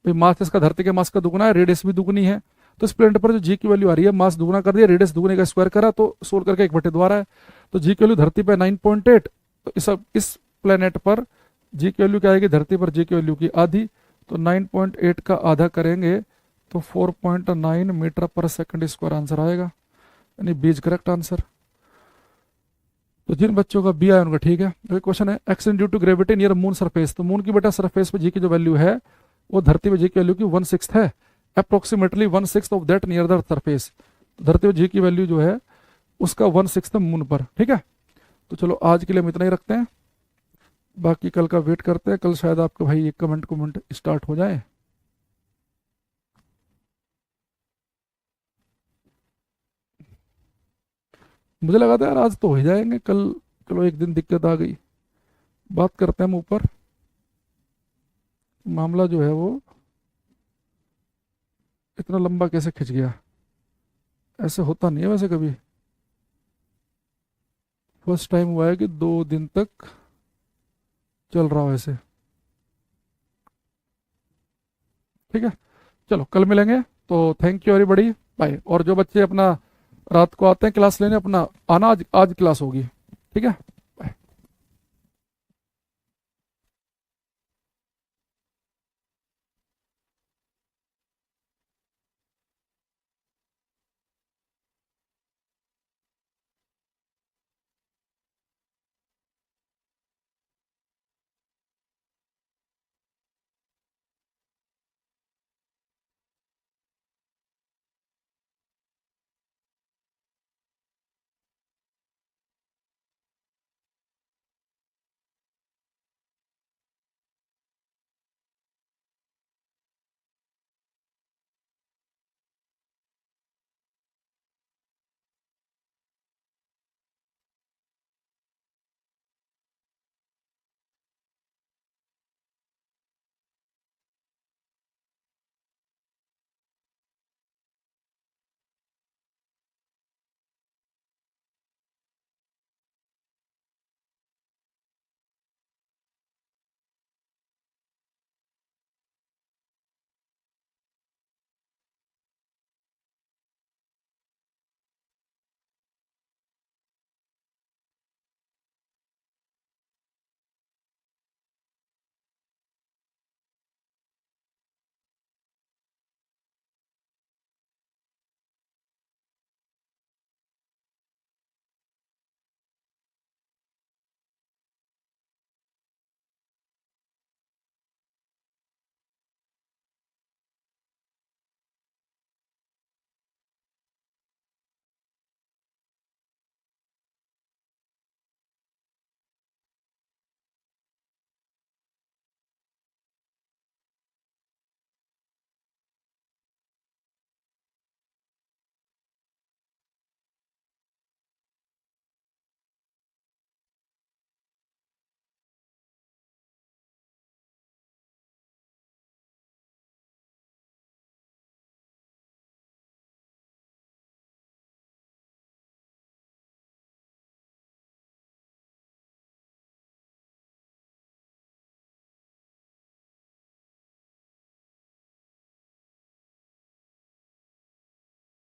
भाई मास इसका धरती के मास का दुगना है, रेडियस भी दुगनी है, तो इस प्लेनेट पर जो जी की वैल्यू आ रही है, मास दुगना कर दिया, रेडियस दुगने का स्क्वायर करा, तो सोल्व करके 1/2 आ रहा है। तो जी की वैल्यू धरती पर 9.8, तो इस प्लेनेट पर जी की वैल्यू क्या आएगी? धरती पर जी की वैल्यू की आधी, तो 9.8 का आधा करेंगे तो 4.9 मीटर पर सेकंड स्क्वायर आंसर आएगा, यानी बीज करेक्ट आंसर। तो जिन बच्चों का बी आया उनका ठीक है। तो क्वेश्चन है action due to gravity near moon surface. तो मून की बेटा सरफेस पे जी की जो वैल्यू है वो धरती पे जी की वैल्यू की 1/6 है, approximately 1/6 of that near the surface. तो धरती पे जी की वैल्यू जो है उसका 1/6 मून पर, ठीक है। तो चलो आज के लिए हम इतना ही रखते हैं, बाकी कल का वेट करते हैं। कल शायद आपका भाई एक कमेंट स्टार्ट हो जाए। मुझे लगा था यार आज तो हो ही जाएंगे, कल चलो एक दिन दिक्कत आ गई। बात करते हैं हम ऊपर, मामला जो है वो इतना लंबा कैसे खिंच गया? ऐसे होता नहीं है वैसे कभी, फर्स्ट टाइम हुआ है कि 2 दिन तक चल रहा हो ऐसे। ठीक है, चलो कल मिलेंगे। तो थैंक यू एवरीबॉडी, बाय। और जो बच्चे अपना रात को आते हैं क्लास लेने, अपना आना, आज आज क्लास होगी। ठीक है।